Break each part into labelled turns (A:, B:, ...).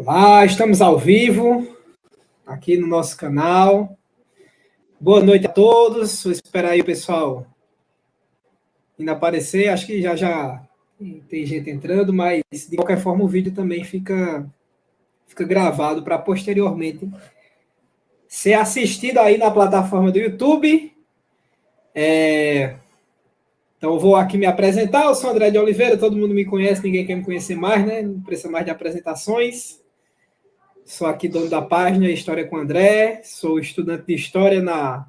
A: Olá, estamos ao vivo aqui no nosso canal. Boa noite a todos. Vou esperar aí o pessoal ainda aparecer. Acho que já tem gente entrando, mas de qualquer forma o vídeo também fica gravado para posteriormente ser assistido aí na plataforma do YouTube. Então eu vou aqui me apresentar. Eu sou André de Oliveira, todo mundo me conhece, ninguém quer me conhecer mais, né? Não precisa mais de apresentações. Sou aqui dono da página História com André, sou estudante de História na...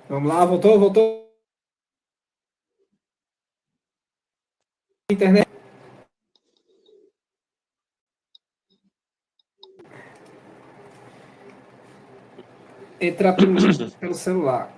A: Vamos lá, voltou. Internet. Entrar pelo celular.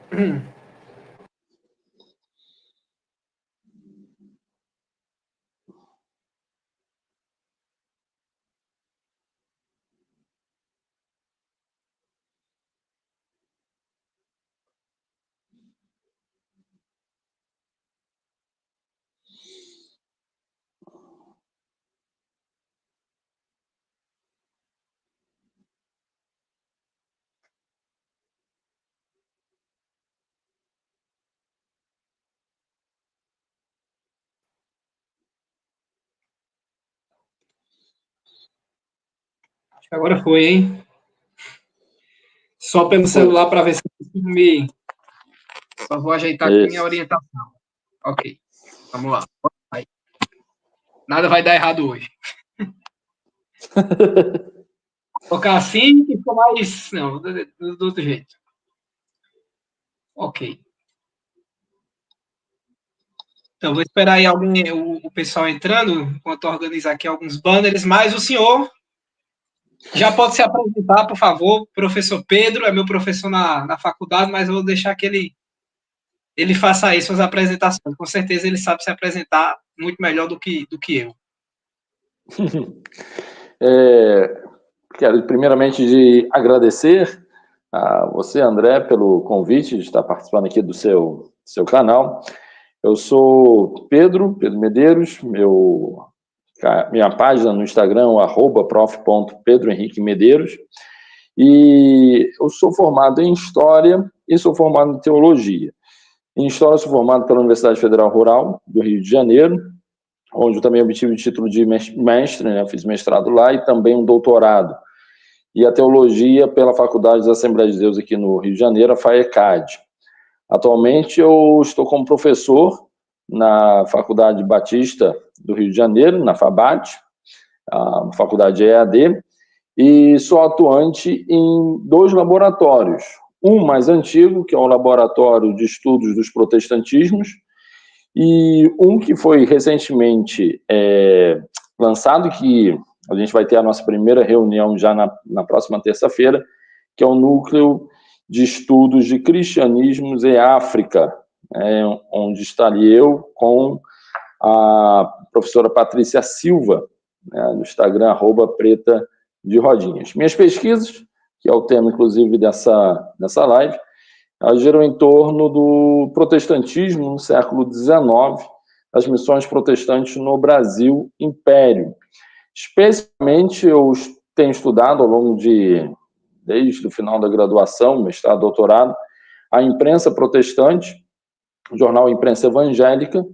A: Acho que agora foi, hein? Só pelo celular para ver se me... Só vou ajeitar aqui minha orientação. Ok, vamos lá. Nada vai dar errado hoje. Vou colocar assim que ficou mais... Não, do outro jeito. Ok. Então, vou esperar aí o pessoal entrando, enquanto eu organizar aqui alguns banners, mas o senhor já pode se apresentar, por favor. Professor Pedro é meu professor na faculdade, mas eu vou deixar que ele faça aí suas apresentações. Com certeza ele sabe se apresentar muito melhor do que eu.
B: Quero primeiramente de agradecer a você, André, pelo convite de estar participando aqui do seu canal. Eu sou Pedro Medeiros, minha página no Instagram é @prof.pedrohenriquemedeiros, e eu sou formado em História e sou formado em Teologia. Em História, sou formado pela Universidade Federal Rural do Rio de Janeiro, onde eu também obtive o título de mestre, né? Fiz mestrado lá e também um doutorado. E a Teologia pela Faculdade da Assembleia de Deus aqui no Rio de Janeiro, a FAECAD. Atualmente eu estou como professor na Faculdade Batista do Rio de Janeiro, na FABAT, a faculdade EAD, e sou atuante em 2 laboratórios. Um mais antigo, que é o Laboratório de Estudos dos Protestantismos, e um que foi recentemente lançado, que a gente vai ter a nossa primeira reunião já na próxima terça-feira, que é o Núcleo de Estudos de Cristianismos e África, onde estaria eu com a professora Patrícia Silva, né, no Instagram, @preta de rodinhas. Minhas pesquisas, que é o tema, inclusive, dessa live, elas giram em torno do protestantismo no século XIX, das missões protestantes no Brasil Império. Especialmente, eu tenho estudado ao longo desde o final da graduação, mestrado, doutorado, a imprensa protestante, o jornal Imprensa Evangélica,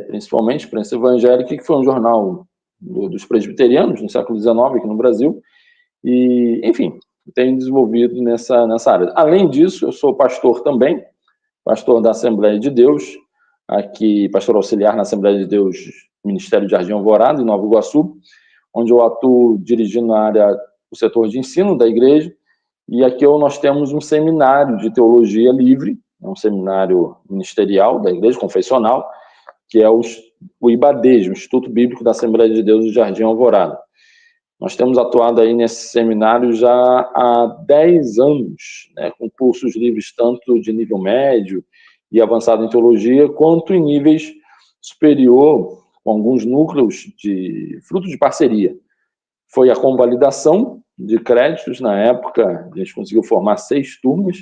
B: principalmente Imprensa Evangélica, que foi um jornal dos presbiterianos no século XIX aqui no Brasil, e, enfim, tenho desenvolvido nessa área. Além disso, eu sou pastor também, pastor da Assembleia de Deus, aqui, pastor auxiliar na Assembleia de Deus, Ministério de Jardim Alvorada, em Nova Iguaçu, onde eu atuo dirigindo a área, o setor de ensino da igreja, e aqui nós temos um seminário de teologia livre, um seminário ministerial da igreja, confessional, que é o IBADES, o Instituto Bíblico da Assembleia de Deus do Jardim Alvorada. Nós temos atuado aí nesse seminário já há 10 anos, né, com cursos livres tanto de nível médio e avançado em teologia, quanto em níveis superior, com alguns núcleos de fruto de parceria. Foi a convalidação de créditos. Na época, a gente conseguiu formar 6 turmas,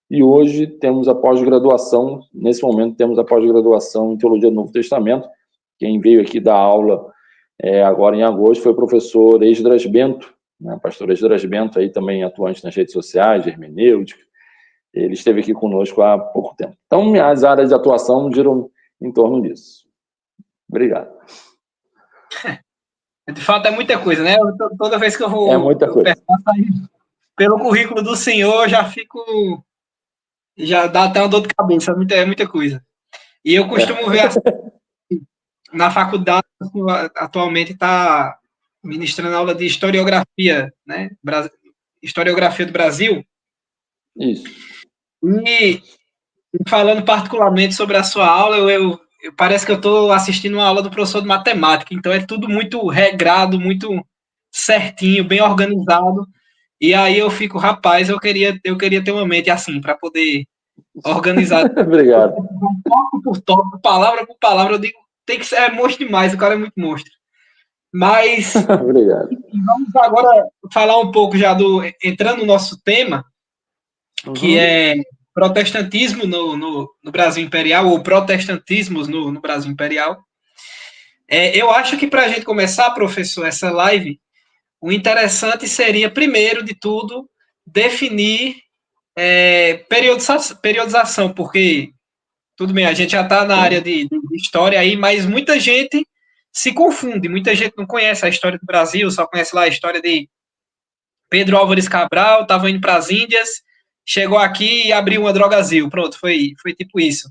B: e hoje temos a pós-graduação. Nesse momento, temos a pós-graduação em Teologia do Novo Testamento. Quem veio aqui dar aula agora em agosto foi o professor Esdras Bento, né? Pastor Esdras Bento, aí também atuante nas redes sociais, de hermenêutica. Ele esteve aqui conosco há pouco tempo. Então, minhas áreas de atuação giram em torno disso. Obrigado.
A: De fato, é muita coisa, né? Toda vez que eu vou
B: muita coisa.
A: Pelo currículo do senhor, já dá até uma dor de cabeça, é muita coisa. E eu costumo ver assim, na faculdade, atualmente está ministrando aula de historiografia, né? Historiografia do Brasil.
B: Isso.
A: E falando particularmente sobre a sua aula, eu parece que eu estou assistindo uma aula do professor de matemática, então é tudo muito regrado, muito certinho, bem organizado, e aí eu fico, rapaz, eu queria ter uma mente assim, para poder organizar.
B: Obrigado.
A: Tópico por tópico, palavra por palavra, eu digo, tem que ser, é monstro demais, o cara é muito monstro. Mas,
B: obrigado.
A: Vamos agora falar um pouco já entrando no nosso tema, que é protestantismo no Brasil Imperial, ou protestantismos no Brasil Imperial. Eu acho que para a gente começar, professor, essa live, o interessante seria, primeiro de tudo, definir periodização, porque, tudo bem, a gente já está na área de história aí, mas muita gente se confunde, muita gente não conhece a história do Brasil, só conhece lá a história de Pedro Álvares Cabral, estava indo para as Índias, chegou aqui e abriu uma drogazil. Pronto, foi tipo isso,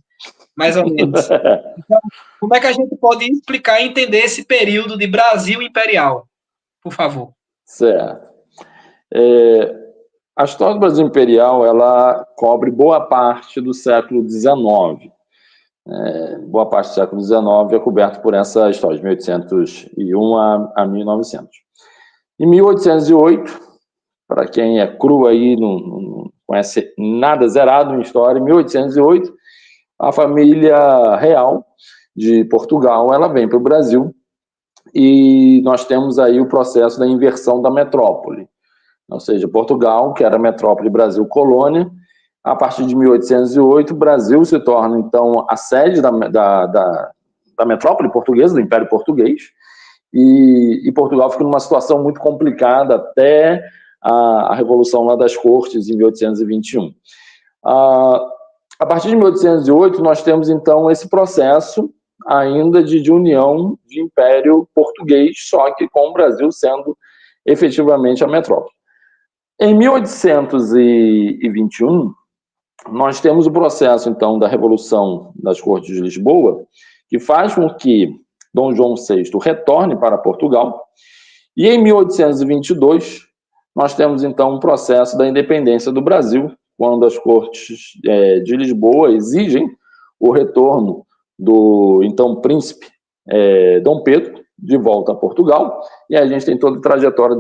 A: mais ou menos. Então, como é que a gente pode explicar e entender esse período de Brasil imperial? Por favor.
B: Certo. A história do Brasil Imperial, ela cobre boa parte do século XIX. Boa parte do século XIX é coberto por essa história, de 1801 a 1900. Em 1808, para quem é cru aí, não conhece nada, zerado em história, em 1808, a família real de Portugal, ela vem para o Brasil, e nós temos aí o processo da inversão da metrópole. Ou seja, Portugal, que era metrópole, Brasil colônia, a partir de 1808, o Brasil se torna, então, a sede da metrópole portuguesa, do Império Português, e Portugal fica numa situação muito complicada até a Revolução lá das Cortes, em 1821. A partir de 1808, nós temos, então, esse processo ainda de união de Império Português, só que com o Brasil sendo efetivamente a metrópole. Em 1821, nós temos o processo, então, da Revolução das Cortes de Lisboa, que faz com que Dom João VI retorne para Portugal, e em 1822, nós temos, então, um processo da independência do Brasil, quando as Cortes de Lisboa exigem o retorno do, então, príncipe Dom Pedro, de volta a Portugal, e aí a gente tem toda a trajetória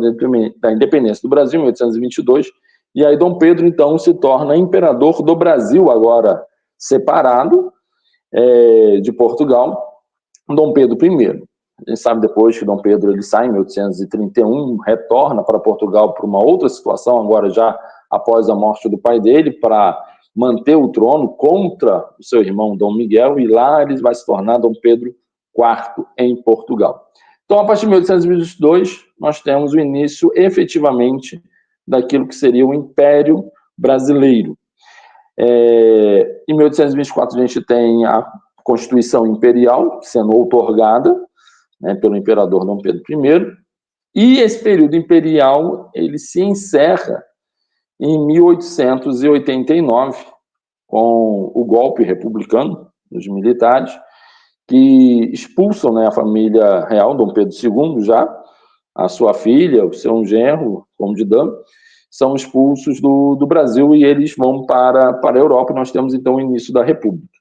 B: da independência do Brasil, em 1822, e aí Dom Pedro, então, se torna imperador do Brasil, agora separado de Portugal, Dom Pedro I. A gente sabe depois que Dom Pedro ele sai em 1831, retorna para Portugal por uma outra situação, agora já após a morte do pai dele, para manter o trono contra o seu irmão Dom Miguel, e lá ele vai se tornar Dom Pedro IV em Portugal. Então, a partir de 1822, nós temos o início, efetivamente, daquilo que seria o Império Brasileiro. Em 1824, a gente tem a Constituição Imperial, sendo outorgada, né, pelo imperador Dom Pedro I, e esse período imperial ele se encerra em 1889, com o golpe republicano dos militares, que expulsam, né, a família real, Dom Pedro II já, a sua filha, o seu genro, como de dama, são expulsos do Brasil e eles vão para a Europa, e nós temos então o início da República.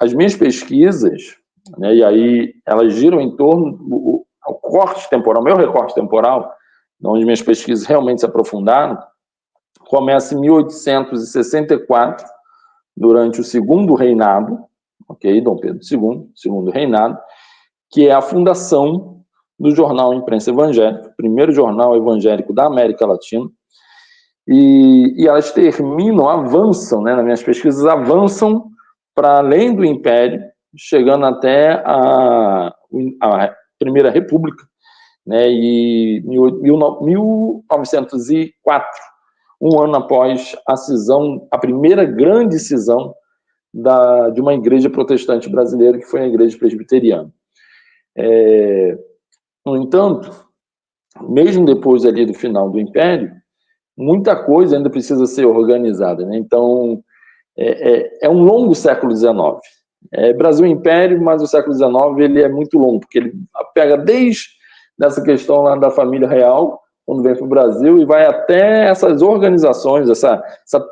B: As minhas pesquisas, né, e aí elas giram em torno ao corte temporal, meu recorte temporal, onde minhas pesquisas realmente se aprofundaram, começa em 1864, durante o segundo reinado, ok, Dom Pedro II, segundo reinado, que é a fundação do jornal Imprensa Evangélica, primeiro jornal evangélico da América Latina, e elas terminam, avançam, né, nas minhas pesquisas, avançam para além do Império, chegando até a Primeira República, né, e 1904, um ano após a cisão, a primeira grande cisão de uma igreja protestante brasileira, que foi a Igreja Presbiteriana. No entanto, mesmo depois ali do final do Império, muita coisa ainda precisa ser organizada, né? Então, é um longo século XIX. Brasil Império, mas o século XIX ele é muito longo, porque ele pega desde essa questão lá da família real, quando vem para o Brasil, e vai até essas organizações, essa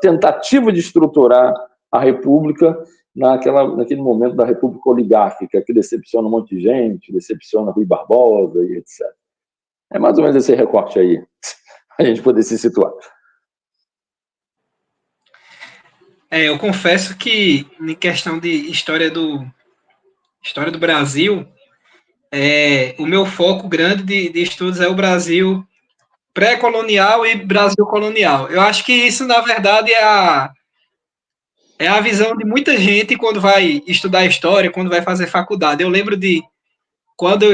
B: tentativa de estruturar a República naquele momento da República Oligárquica, que decepciona um monte de gente, decepciona Rui Barbosa e etc. É mais ou menos esse recorte aí, a gente poder se situar.
A: Eu confesso que, em questão de história do Brasil, o meu foco grande de estudos é o Brasil pré-colonial e Brasil colonial. Eu acho que isso, na verdade, é a visão de muita gente quando vai estudar história, quando vai fazer faculdade. Eu lembro de quando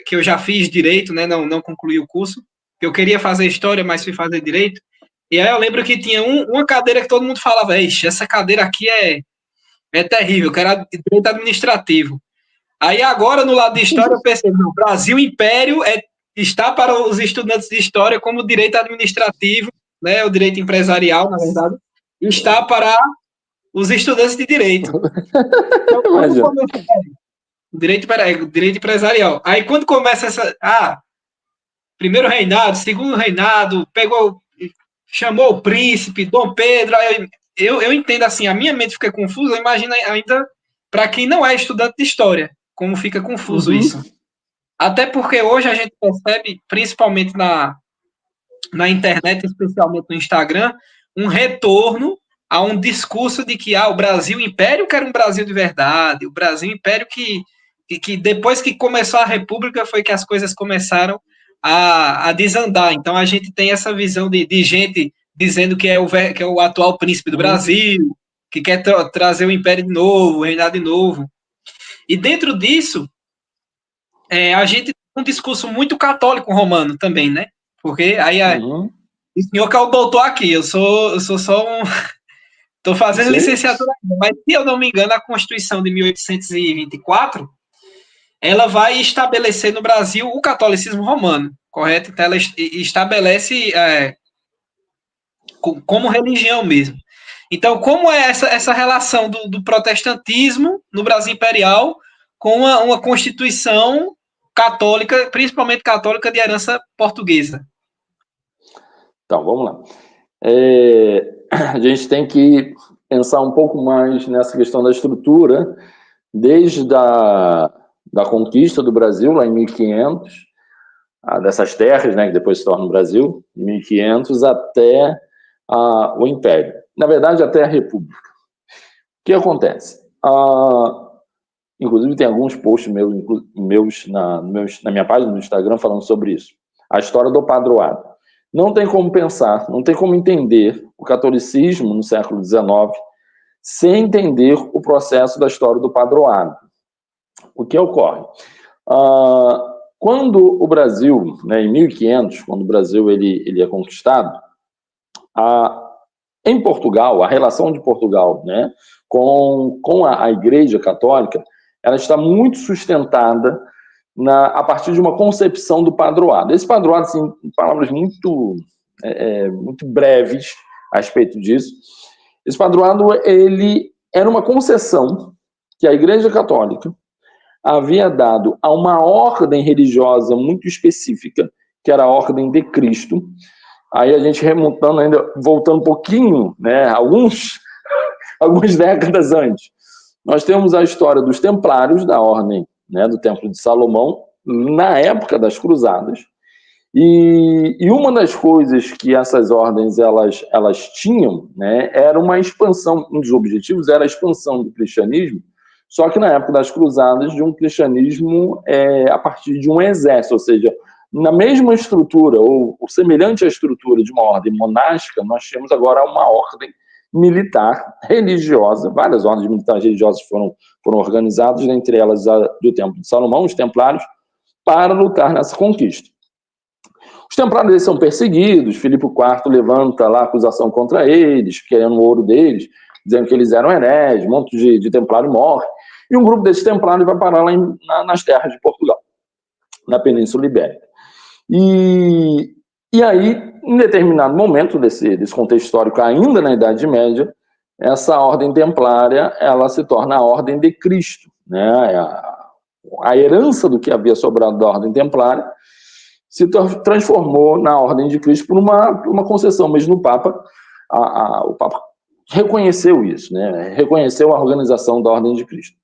A: que eu já fiz direito, né, não concluí o curso, eu queria fazer história, mas fui fazer direito. E aí eu lembro que tinha uma cadeira que todo mundo falava, essa cadeira aqui é terrível, que era direito administrativo. Aí agora, no lado de história, eu percebo, o Brasil Império está para os estudantes de história como direito administrativo, né, o direito empresarial, na verdade, está para os estudantes de direito. Então, quando começa direito empresarial. Aí quando começa primeiro reinado, segundo reinado, chamou o príncipe, Dom Pedro, eu entendo assim, a minha mente fica confusa, imagina ainda para quem não é estudante de história, como fica confuso isso. Até porque hoje a gente percebe, principalmente na internet, especialmente no Instagram, um retorno a um discurso de que o Brasil Império que era um Brasil de verdade, o Brasil Império que depois que começou a República foi que as coisas começaram a desandar. Então a gente tem essa visão de gente dizendo que é o atual príncipe do Brasil, que quer trazer o Império de novo, o reinado de novo. E dentro disso, a gente tem um discurso muito católico romano também, né? Porque aí o senhor que é o doutor aqui, eu sou só um... Estou fazendo licenciatura ainda, mas se eu não me engano, a Constituição de 1824, ela vai estabelecer no Brasil o catolicismo romano, correto? Então ela estabelece como religião mesmo. Então, como é essa relação do protestantismo no Brasil imperial com uma Constituição católica, principalmente católica de herança portuguesa?
B: Então, vamos lá. A gente tem que pensar um pouco mais nessa questão da estrutura, desde da conquista do Brasil, lá em 1500, dessas terras, né, que depois se tornam Brasil, em 1500, até o Império. Na verdade, até a República. O que acontece? Inclusive, tem alguns posts meus na minha página no Instagram falando sobre isso. A história do padroado. Não tem como pensar, não tem como entender o catolicismo no século XIX sem entender o processo da história do padroado. O que ocorre? Quando o Brasil, né, em 1500, quando o Brasil ele é conquistado, em Portugal, a relação de Portugal, né, com a Igreja Católica, ela está muito sustentada a partir de uma concepção do padroado. Esse padroado, assim, em palavras muito breves a respeito disso, esse padroado ele era uma concessão que a Igreja Católica havia dado a uma ordem religiosa muito específica, que era a Ordem de Cristo. Aí a gente remontando ainda, voltando um pouquinho, né, algumas décadas antes, nós temos a história dos Templários, da Ordem, né, do Templo de Salomão, na época das Cruzadas, e uma das coisas que essas ordens elas tinham, né, era uma expansão, um dos objetivos era a expansão do cristianismo só que na época das cruzadas, de um cristianismo a partir de um exército, ou seja, na mesma estrutura, ou semelhante à estrutura de uma ordem monástica, nós temos agora uma ordem militar, religiosa, várias ordens militares religiosas foram organizadas, dentre elas a do Templo de Salomão, os templários, para lutar nessa conquista. Os templários eles são perseguidos, Filipe IV levanta lá acusação contra eles, querendo o ouro deles, dizendo que eles eram hereges, um monte de templário morre, e um grupo desses templários vai parar lá nas terras de Portugal, na Península Ibérica. E aí, em determinado momento desse contexto histórico, ainda na Idade Média, essa ordem templária ela se torna a Ordem de Cristo, né? A herança do que havia sobrado da Ordem Templária se transformou na Ordem de Cristo por uma concessão mesmo no Papa. O Papa reconheceu isso, né? Reconheceu a organização da Ordem de Cristo.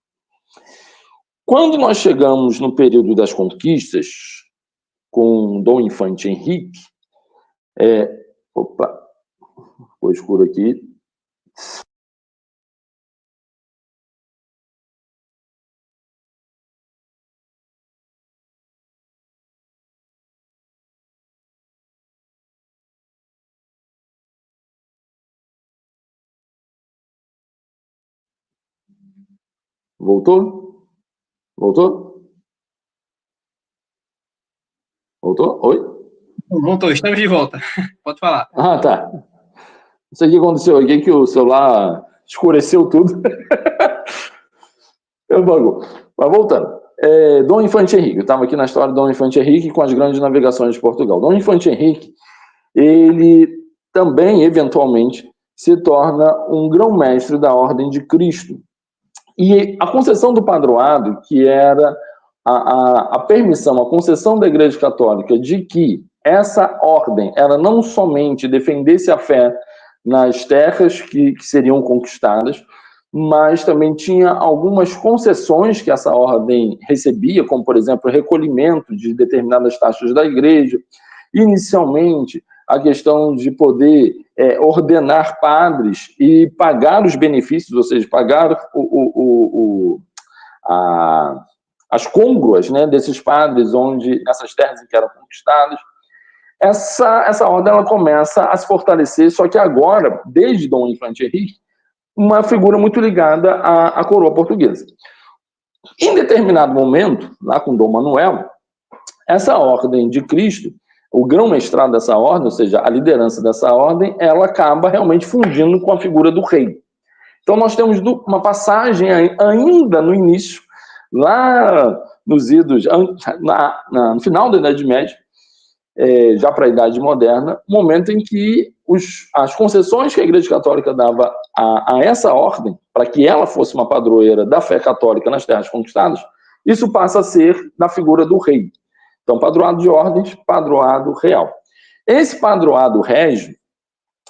B: Quando nós chegamos no período das conquistas, com Dom Infante Henrique, opa, ficou escuro aqui. Voltou? Voltou? Voltou? Oi?
A: Voltou, estamos de volta. Pode falar.
B: Ah, tá. Não sei o que aconteceu aqui, que o celular escureceu tudo. Eu bagu. Mas voltando. Dom Infante Henrique. Eu estava aqui na história de Dom Infante Henrique com as grandes navegações de Portugal. Dom Infante Henrique, ele também, eventualmente, se torna um grão-mestre da Ordem de Cristo. E a concessão do padroado, que era a permissão, a concessão da Igreja Católica de que essa ordem, ela não somente defendesse a fé nas terras que seriam conquistadas, mas também tinha algumas concessões que essa ordem recebia, como, por exemplo, o recolhimento de determinadas taxas da Igreja. Inicialmente, a questão de poder ordenar padres e pagar os benefícios, ou seja, pagar as côngruas, né, desses padres nessas terras que eram conquistadas. Essa ordem ela começa a se fortalecer, só que agora, desde Dom Infante Henrique, uma figura muito ligada à coroa portuguesa. Em determinado momento, lá com Dom Manuel, essa ordem de Cristo, o grão-mestrado dessa ordem, ou seja, a liderança dessa ordem, ela acaba realmente fundindo com a figura do rei. Então nós temos uma passagem ainda no início, lá nos idos, no final da Idade Média, já para a Idade Moderna, um momento em que as concessões que a Igreja Católica dava a essa ordem, para que ela fosse uma padroeira da fé católica nas terras conquistadas, isso passa a ser da figura do rei. Então, padroado de ordens, padroado real. Esse padroado régio,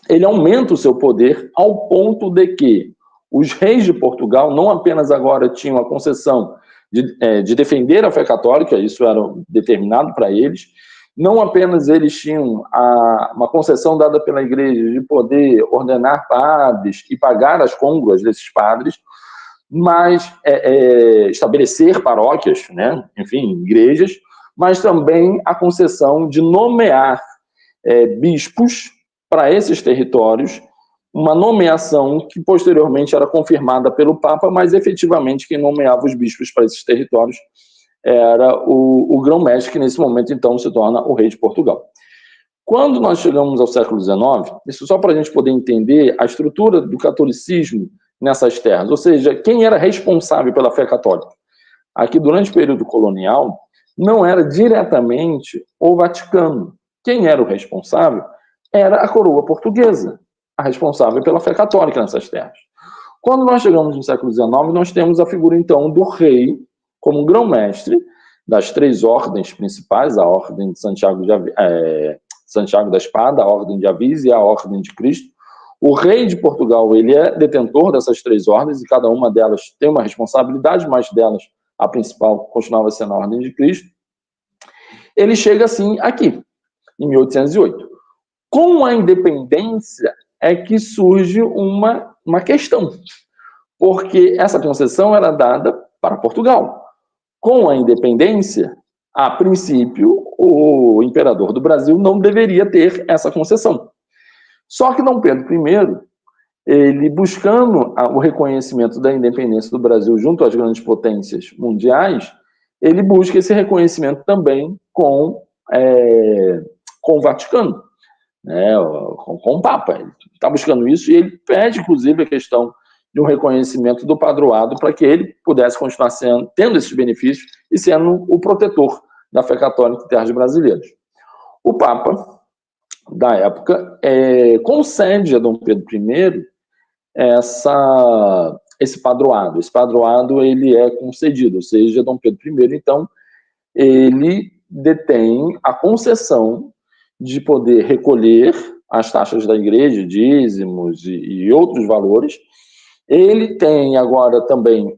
B: ele aumenta o seu poder ao ponto de que os reis de Portugal não apenas agora tinham a concessão de defender a fé católica, isso era determinado para eles, não apenas eles tinham uma concessão dada pela igreja de poder ordenar padres e pagar as côngruas desses padres, mas estabelecer paróquias, né? Enfim, igrejas, mas também a concessão de nomear bispos para esses territórios, uma nomeação que posteriormente era confirmada pelo Papa, mas efetivamente quem nomeava os bispos para esses territórios era o grão-mestre, que nesse momento então se torna o rei de Portugal. Quando nós chegamos ao século XIX, isso só para a gente poder entender a estrutura do catolicismo nessas terras, ou seja, quem era responsável pela fé católica. Aqui, durante o período colonial, não era diretamente o Vaticano. Quem era o responsável era a coroa portuguesa, a responsável pela fé católica nessas terras. Quando nós chegamos no século XIX, nós temos a figura, então, do rei como grão-mestre das três ordens principais, a Ordem de Santiago da Espada, a Ordem de Avis e a Ordem de Cristo. O rei de Portugal, ele é detentor dessas três ordens, e cada uma delas tem uma responsabilidade, mas delas, a principal continuava sendo a Ordem de Cristo. Ele chega, assim, aqui, em 1808. Com a independência é que surge uma questão. porque essa concessão era dada para Portugal. Com a independência, a princípio, o imperador do Brasil não deveria ter essa concessão. Só que Dom Pedro I, ele buscando o reconhecimento da independência do Brasil junto às grandes potências mundiais, ele busca esse reconhecimento também com o Vaticano, né, com o Papa. Ele está buscando isso e ele pede, inclusive, a questão de um reconhecimento do padroado para que ele pudesse continuar tendo esses benefícios e sendo o protetor da fé católica em terras brasileiras. O Papa, da época, concede a Dom Pedro I esse padroado. Esse padroado ele é concedido, ou seja, Dom Pedro I, então, ele detém a concessão de poder recolher as taxas da igreja, dízimos e outros valores. Ele tem agora também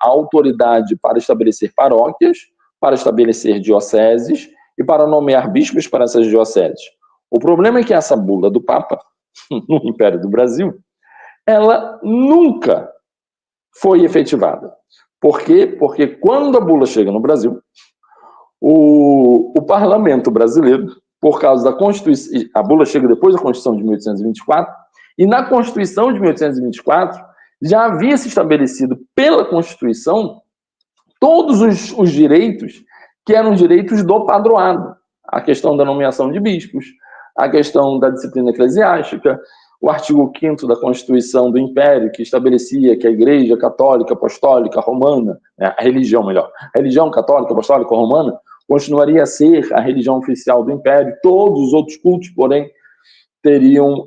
B: a autoridade para estabelecer paróquias, para estabelecer dioceses e para nomear bispos para essas dioceses. O problema é que essa bula do Papa, no Império do Brasil, ela nunca foi efetivada. Por quê? Porque quando a bula chega no Brasil, o parlamento brasileiro, por causa da Constituição, a bula chega depois da Constituição de 1824, e na Constituição de 1824 já havia se estabelecido pela Constituição todos os direitos que eram direitos do padroado. A questão da nomeação de bispos, a questão da disciplina eclesiástica, o artigo 5º da Constituição do Império, que estabelecia que a Igreja Católica, Apostólica, Romana, a religião católica, apostólica, romana, continuaria a ser a religião oficial do Império. Todos os outros cultos, porém, teriam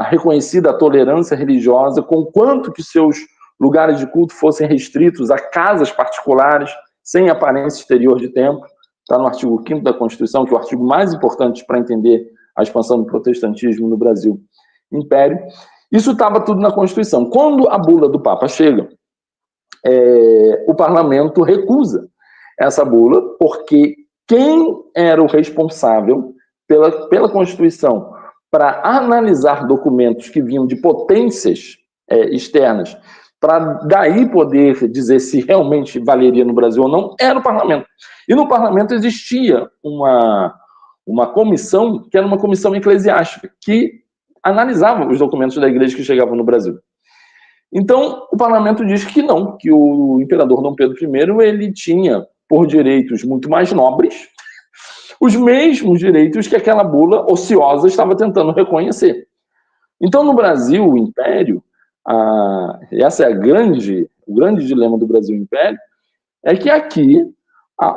B: reconhecida a tolerância religiosa, conquanto que seus lugares de culto fossem restritos a casas particulares, sem aparência exterior de templo. Está no artigo 5º da Constituição, que é o artigo mais importante para entender a expansão do protestantismo no Brasil Império. Isso estava tudo na Constituição. Quando a bula do Papa chega, o parlamento recusa essa bula, porque quem era o responsável pela Constituição para analisar documentos que vinham de potências externas, para daí poder dizer se realmente valeria no Brasil ou não, era o parlamento. E no parlamento existia uma comissão, que era uma comissão eclesiástica, que analisava os documentos da igreja que chegavam no Brasil. Então, o parlamento diz que não, que o imperador Dom Pedro I, ele tinha, por direitos muito mais nobres, os mesmos direitos que aquela bula ociosa estava tentando reconhecer. Então, no Brasil, o Império, essa é o grande dilema do Brasil Império, é que aqui,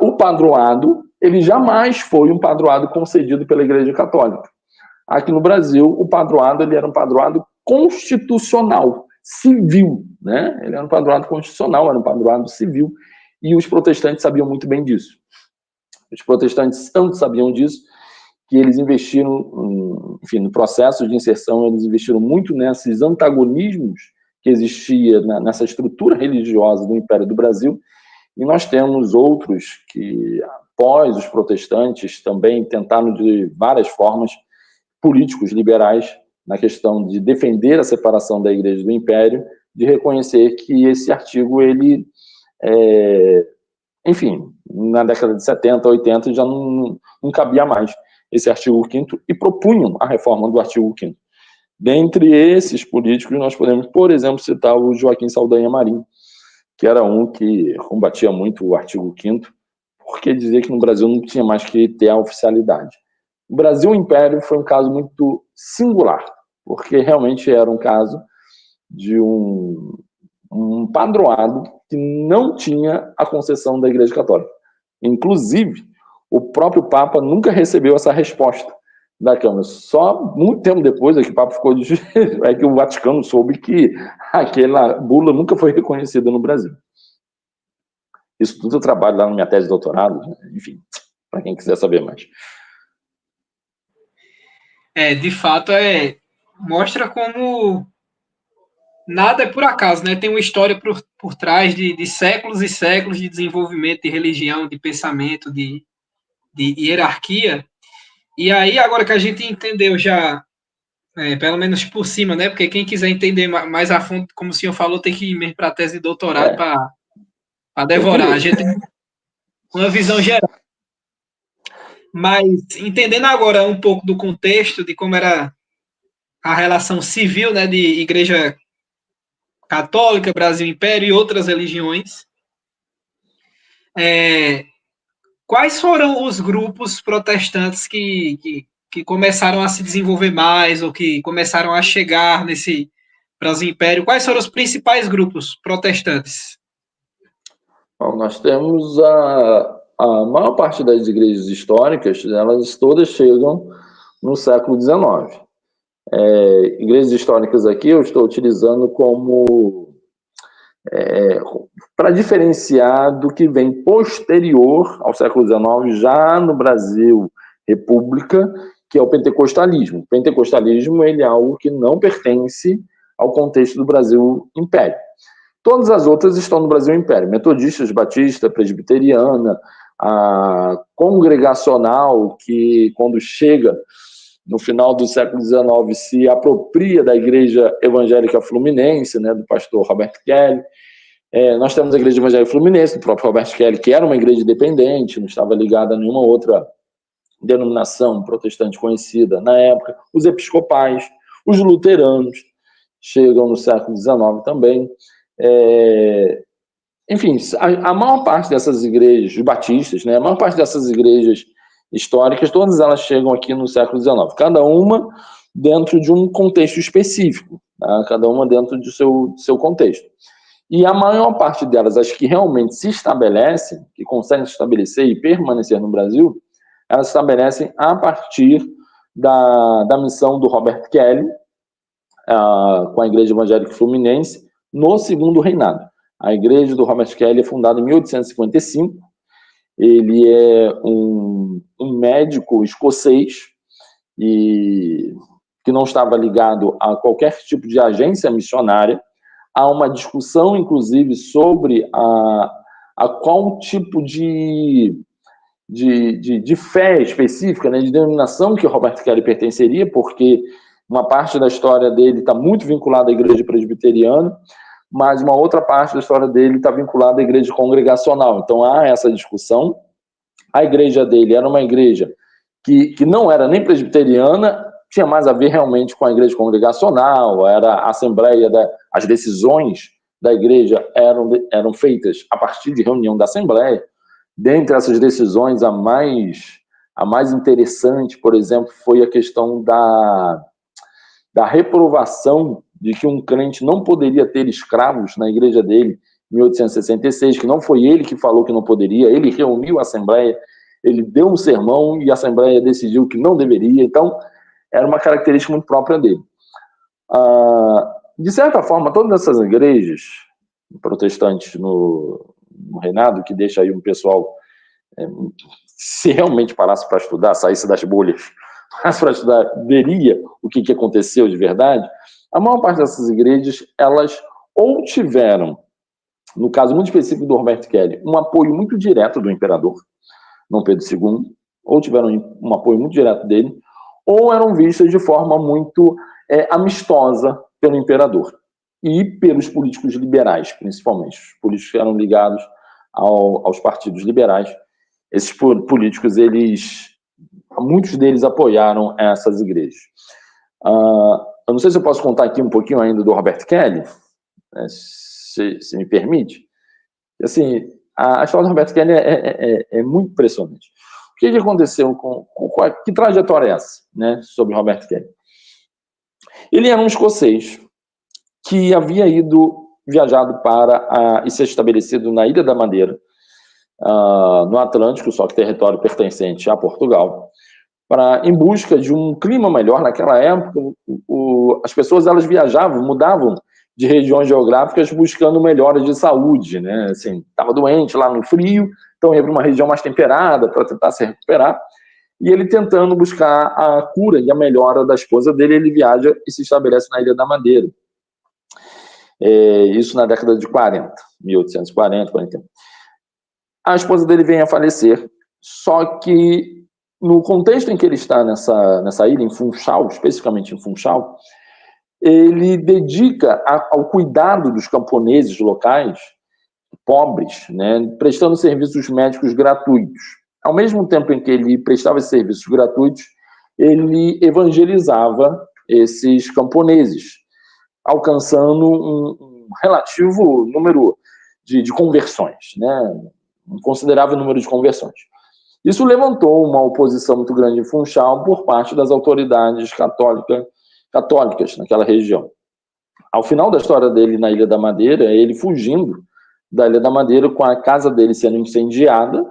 B: o padroado, ele jamais foi um padroado concedido pela Igreja Católica. Aqui no Brasil, o padroado ele era um padroado constitucional, civil, né? Ele era um padroado constitucional, era um padroado civil, e os protestantes sabiam muito bem disso. Os protestantes tanto sabiam disso que eles investiram, enfim, no processo de inserção, eles investiram muito nesses antagonismos que existia nessa estrutura religiosa do Império do Brasil, e nós temos outros que, após os protestantes, também tentaram de várias formas, políticos liberais, na questão de defender a separação da Igreja do Império, de reconhecer que esse artigo, ele, enfim, na década de 70, 80, já não cabia mais esse artigo 5º e propunham a reforma do artigo 5º. Dentre esses políticos, nós podemos, por exemplo, citar o Joaquim Saldanha Marinho, que era um que combatia muito o artigo 5º, porque dizia que no Brasil não tinha mais que ter a oficialidade. O Brasil Império foi um caso muito singular, porque realmente era um caso de um padroado que não tinha a concessão da Igreja Católica. Inclusive, o próprio Papa nunca recebeu essa resposta da Câmara. Só muito tempo depois é que o Papa ficou é que o Vaticano soube que aquela bula nunca foi reconhecida no Brasil. Isso tudo eu trabalho lá na minha tese de doutorado, enfim, para quem quiser saber mais.
A: De fato, mostra como nada é por acaso, né? Tem uma história por trás de séculos e séculos de desenvolvimento de religião, de pensamento, de hierarquia. E aí, agora que a gente entendeu já pelo menos por cima, né? Porque quem quiser entender mais a fundo, como o senhor falou, tem que ir mesmo para a tese de doutorado para
B: Tem que
A: devorar. A
B: ler.
A: gente tem uma visão geral. Mas entendendo agora um pouco do contexto de como era a relação civil, né, de Igreja Católica, Brasil Império e outras religiões, quais foram os grupos protestantes que começaram a se desenvolver mais ou que começaram a chegar nesse Brasil Império? Quais foram os principais grupos protestantes?
B: Bom, nós temos a maior parte das igrejas históricas, elas todas chegam no século XIX. Igrejas históricas aqui eu estou utilizando como para diferenciar do que vem posterior ao século XIX, já no Brasil República, que é o pentecostalismo. O pentecostalismo ele é algo que não pertence ao contexto do Brasil Império. Todas as outras estão no Brasil Império. Metodistas, batista, presbiteriana, a congregacional, que quando chega no final do século XIX se apropria da Igreja Evangélica Fluminense, né, do pastor Robert Kelly. Nós temos a Igreja Evangélica Fluminense, do próprio Robert Kelly, que era uma igreja independente, não estava ligada a nenhuma outra denominação protestante conhecida na época. Os episcopais, os luteranos chegam no século XIX também. Enfim, a maior parte dessas igrejas, os batistas, né, a maior parte dessas igrejas históricas, todas elas chegam aqui no século XIX, cada uma dentro de um contexto específico, tá? Cada uma dentro do seu contexto. E a maior parte delas, as que realmente se estabelecem, que conseguem se estabelecer e permanecer no Brasil, elas se estabelecem a partir da missão do Robert Kelly, com a Igreja Evangélica Fluminense, no Segundo Reinado. A Igreja do Robert Kelly é fundada em 1855. Ele é um médico escocês e que não estava ligado a qualquer tipo de agência missionária. Há uma discussão, inclusive, sobre a qual tipo de fé específica, né, de denominação que Robert Kelly pertenceria, porque uma parte da história dele está muito vinculada à igreja presbiteriana, mas uma outra parte da história dele está vinculada à igreja congregacional. Então há essa discussão. A igreja dele era uma igreja que não era nem presbiteriana, tinha mais a ver realmente com a igreja congregacional, era a assembleia, as decisões da igreja eram feitas a partir de reunião da assembleia. Dentre essas decisões, a mais interessante, por exemplo, foi a questão da reprovação de que um crente não poderia ter escravos na igreja dele, em 1866, que não foi ele que falou que não poderia, ele reuniu a assembleia, ele deu um sermão e a assembleia decidiu que não deveria. Então, era uma característica muito própria dele. De certa forma, todas essas igrejas protestantes no reinado, que deixa aí um pessoal, se realmente parasse para estudar, saísse das bolhas, parasse para estudar, veria o que aconteceu de verdade. A maior parte dessas igrejas, elas ou tiveram, no caso muito específico do Robert Kelly, um apoio muito direto do imperador, Dom Pedro II, ou tiveram um apoio muito direto dele, ou eram vistas de forma muito amistosa pelo imperador e pelos políticos liberais, principalmente. Os políticos que eram ligados aos partidos liberais. Esses políticos, muitos deles apoiaram essas igrejas. Eu não sei se eu posso contar aqui um pouquinho ainda do Robert Kelly, né, se me permite. Assim, a história do Robert Kelly é muito impressionante. O que aconteceu que trajetória é essa, né, sobre Robert Kelly? Ele era um escocês que havia viajado e se estabelecido na Ilha da Madeira, no Atlântico, só que território pertencente a Portugal, em busca de um clima melhor. Naquela época, as pessoas elas viajavam, mudavam de regiões geográficas buscando melhora de saúde, né? Assim, estava doente lá no frio, então ia para uma região mais temperada para tentar se recuperar. E ele tentando buscar a cura e a melhora da esposa dele, ele viaja e se estabelece na Ilha da Madeira. Isso na década de 40, 1840, 41. A esposa dele vem a falecer, só que no contexto em que ele está nessa ilha, em Funchal, especificamente em Funchal, ele dedica ao cuidado dos camponeses locais, pobres, né, prestando serviços médicos gratuitos. Ao mesmo tempo em que ele prestava esses serviços gratuitos, ele evangelizava esses camponeses, alcançando um relativo número de conversões, né, um considerável número de conversões. Isso levantou uma oposição muito grande em Funchal por parte das autoridades católicas naquela região. Ao final da história dele na Ilha da Madeira, ele fugindo da Ilha da Madeira com a casa dele sendo incendiada,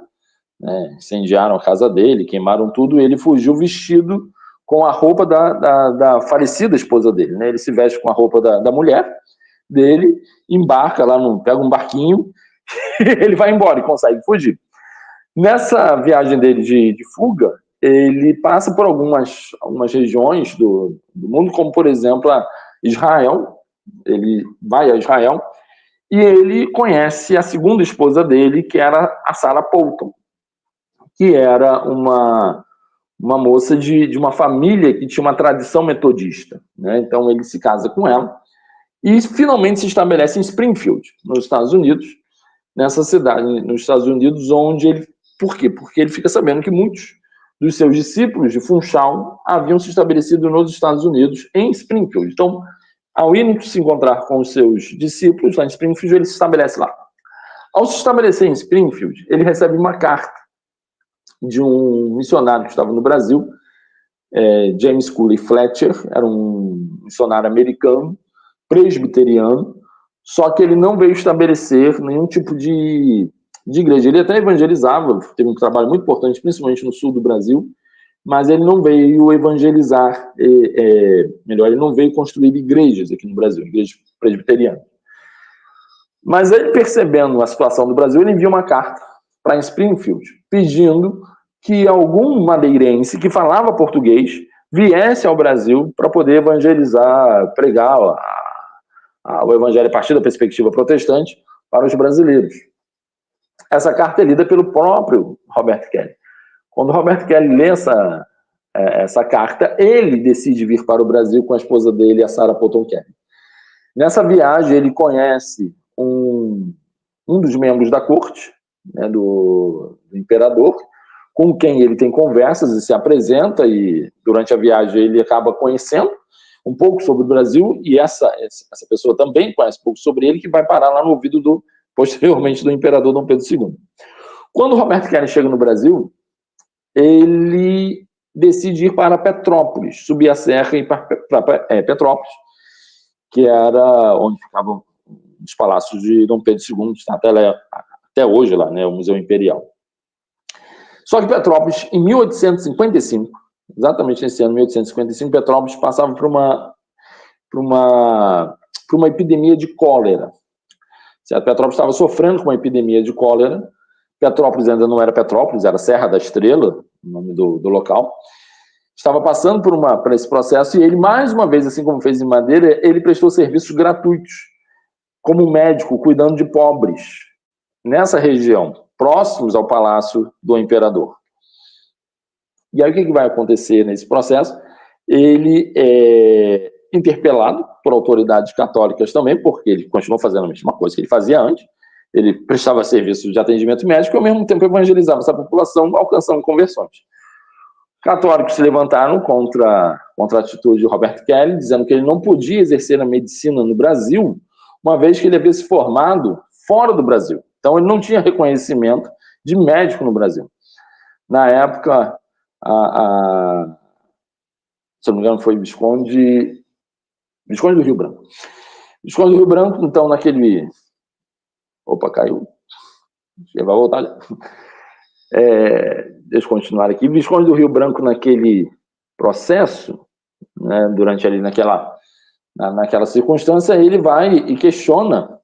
B: né, incendiaram a casa dele, queimaram tudo, ele fugiu vestido com a roupa da falecida esposa dele, né? Ele se veste com a roupa da mulher dele, embarca lá, pega um barquinho, ele vai embora e consegue fugir. Nessa viagem dele de fuga, ele passa por algumas regiões do mundo, como, por exemplo, Israel. Ele vai a Israel e ele conhece a segunda esposa dele, que era a Sarah Poulton, que era uma moça de uma família que tinha uma tradição metodista, né? Então, ele se casa com ela e finalmente se estabelece em Springfield, nos Estados Unidos, nessa cidade, nos Estados Unidos, onde ele... Por quê? Porque ele fica sabendo que muitos dos seus discípulos de Funchal haviam se estabelecido nos Estados Unidos, em Springfield. Então, ao ir se encontrar com os seus discípulos lá em Springfield, ele se estabelece lá. Ao se estabelecer em Springfield, ele recebe uma carta de um missionário que estava no Brasil, James Cooley Fletcher, era um missionário americano, presbiteriano, só que ele não veio estabelecer nenhum tipo de igreja. Ele até evangelizava, teve um trabalho muito importante, principalmente no sul do Brasil, mas ele não veio evangelizar, melhor, ele não veio construir igrejas aqui no Brasil, igrejas presbiterianas. Mas ele, percebendo a situação do Brasil, ele envia uma carta para Springfield, pedindo que algum madeirense que falava português viesse ao Brasil para poder evangelizar, pregar o evangelho a partir da perspectiva protestante para os brasileiros. Essa carta é lida pelo próprio Robert Kelly. Quando Robert Kelly lê essa carta, ele decide vir para o Brasil com a esposa dele, a Sarah Poulton Kelly. Nessa viagem, ele conhece um dos membros da corte, né, do imperador, com quem ele tem conversas e se apresenta, e durante a viagem ele acaba conhecendo um pouco sobre o Brasil, e essa pessoa também conhece um pouco sobre ele, que vai parar lá no ouvido posteriormente do imperador Dom Pedro II. Quando Robert Kelly chega no Brasil, ele decide ir para Petrópolis, subir a serra e ir para Petrópolis, que era onde ficavam os palácios de Dom Pedro II, que está até hoje lá, né, o Museu Imperial. Só que Petrópolis, em 1855, exatamente nesse ano, 1855, Petrópolis passava por uma epidemia de cólera. Certo? Petrópolis estava sofrendo com uma epidemia de cólera. Petrópolis ainda não era Petrópolis, era Serra da Estrela, o nome do local. Estava passando por esse processo, e ele, mais uma vez, assim como fez em Madeira, ele prestou serviços gratuitos, como médico, cuidando de pobres, nessa região, próximos ao Palácio do Imperador. E aí o que vai acontecer nesse processo? Ele é interpelado por autoridades católicas também, porque ele continuou fazendo a mesma coisa que ele fazia antes. Ele prestava serviços de atendimento médico e, ao mesmo tempo, evangelizava essa população, alcançando conversões. Católicos se levantaram contra a atitude de Robert Kelly, dizendo que ele não podia exercer a medicina no Brasil, uma vez que ele havia se formado fora do Brasil. Então, ele não tinha reconhecimento de médico no Brasil. Na época, se não me engano, foi Visconde do Rio Branco. Visconde do Rio Branco, então, naquele... Opa, caiu. Vai voltar. Deixa eu continuar aqui. Visconde do Rio Branco, naquele processo, né, durante ali naquela circunstância, ele vai e questiona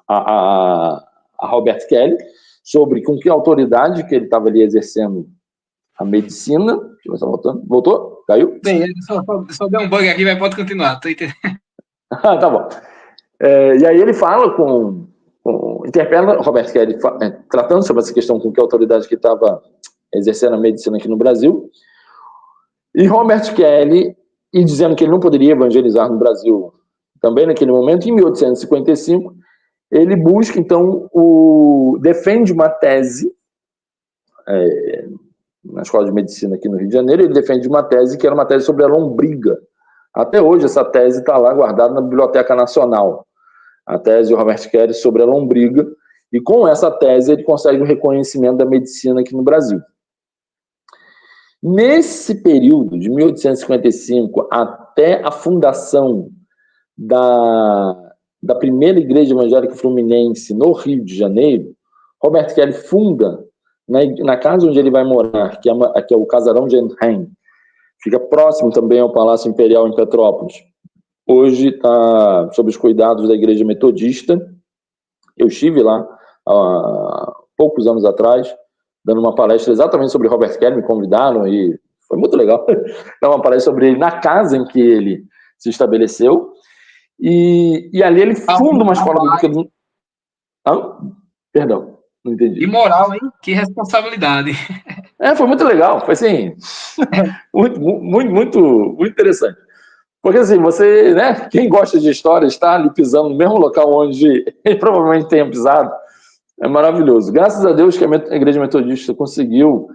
B: a Robert Kelly sobre com que autoridade que ele estava ali exercendo a medicina. Deixa eu ver se está voltando. Voltou? Caiu?
A: Bem, só deu um bug aqui, mas pode continuar. Tô entendendo.
B: Tá bom. E aí ele fala interpela Robert Kelly, tratando sobre essa questão com que autoridade que estava exercendo a medicina aqui no Brasil. E Robert Kelly, e dizendo que ele não poderia evangelizar no Brasil também naquele momento, em 1855, ele busca, então, defende uma tese na Escola de Medicina aqui no Rio de Janeiro, ele defende uma tese que era uma tese sobre a lombriga. Até hoje essa tese está lá guardada na Biblioteca Nacional, a tese de Robert Kelly sobre a lombriga, e com essa tese ele consegue o reconhecimento da medicina aqui no Brasil. Nesse período, de 1855 até a fundação da primeira igreja evangélica fluminense no Rio de Janeiro, Robert Kelly funda, na casa onde ele vai morar, que é o Casarão de Enheim, fica próximo também ao Palácio Imperial em Petrópolis. Hoje está sob os cuidados da Igreja Metodista. Eu estive lá há poucos anos atrás, dando uma palestra exatamente sobre Robert Kelly, me convidaram e foi muito legal dar uma palestra sobre ele na casa em que ele se estabeleceu. E ali ele funda uma escola bíblica. Perdão, não entendi.
C: E moral, hein? Que responsabilidade.
B: Foi muito legal, foi assim, muito interessante. Porque assim, você, né, quem gosta de história, está ali pisando no mesmo local onde ele provavelmente tenha pisado, é maravilhoso. Graças a Deus que a Igreja Metodista conseguiu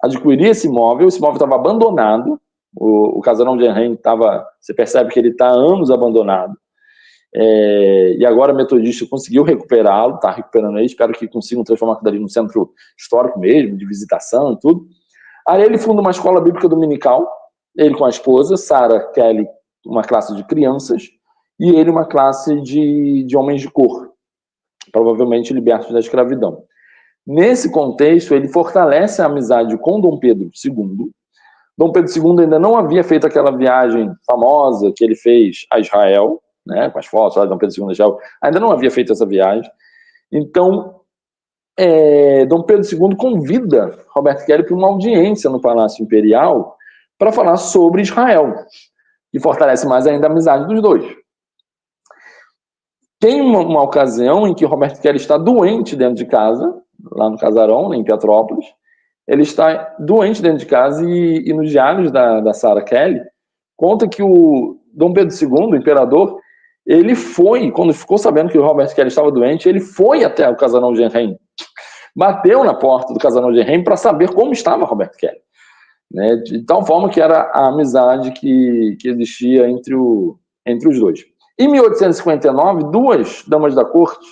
B: adquirir esse imóvel estava abandonado, o Casarão de Enheim você percebe que ele está há anos abandonado, e agora a Metodista conseguiu recuperá-lo, está recuperando ele, espero que consigam transformar aquilo ali num centro histórico mesmo, de visitação e tudo. Aí ele funda uma escola bíblica dominical, ele com a esposa, Sarah Kelly, uma classe de crianças, e ele uma classe de homens de cor, provavelmente libertos da escravidão. Nesse contexto, ele fortalece a amizade com Dom Pedro II. Dom Pedro II ainda não havia feito aquela viagem famosa que ele fez a Israel, né, com as fotos lá de Dom Pedro II a Israel, ainda não havia feito essa viagem. Então, Dom Pedro II convida Robert Kelly para uma audiência no Palácio Imperial para falar sobre Israel, e fortalece mais ainda a amizade dos dois. Tem uma ocasião em que Robert Kelly está doente dentro de casa, lá no Casarão, em Petrópolis. Ele está doente dentro de casa e nos diários da Sarah Kelly, conta que o Dom Pedro II, o imperador, ele foi, quando ficou sabendo que o Robert Kelly estava doente, ele foi até o Casarão de Enheim, bateu na porta do Casarão de Enheim para saber como estava Robert Kelly, né? De tal forma que era a amizade que existia entre os dois. Em 1859, duas damas da corte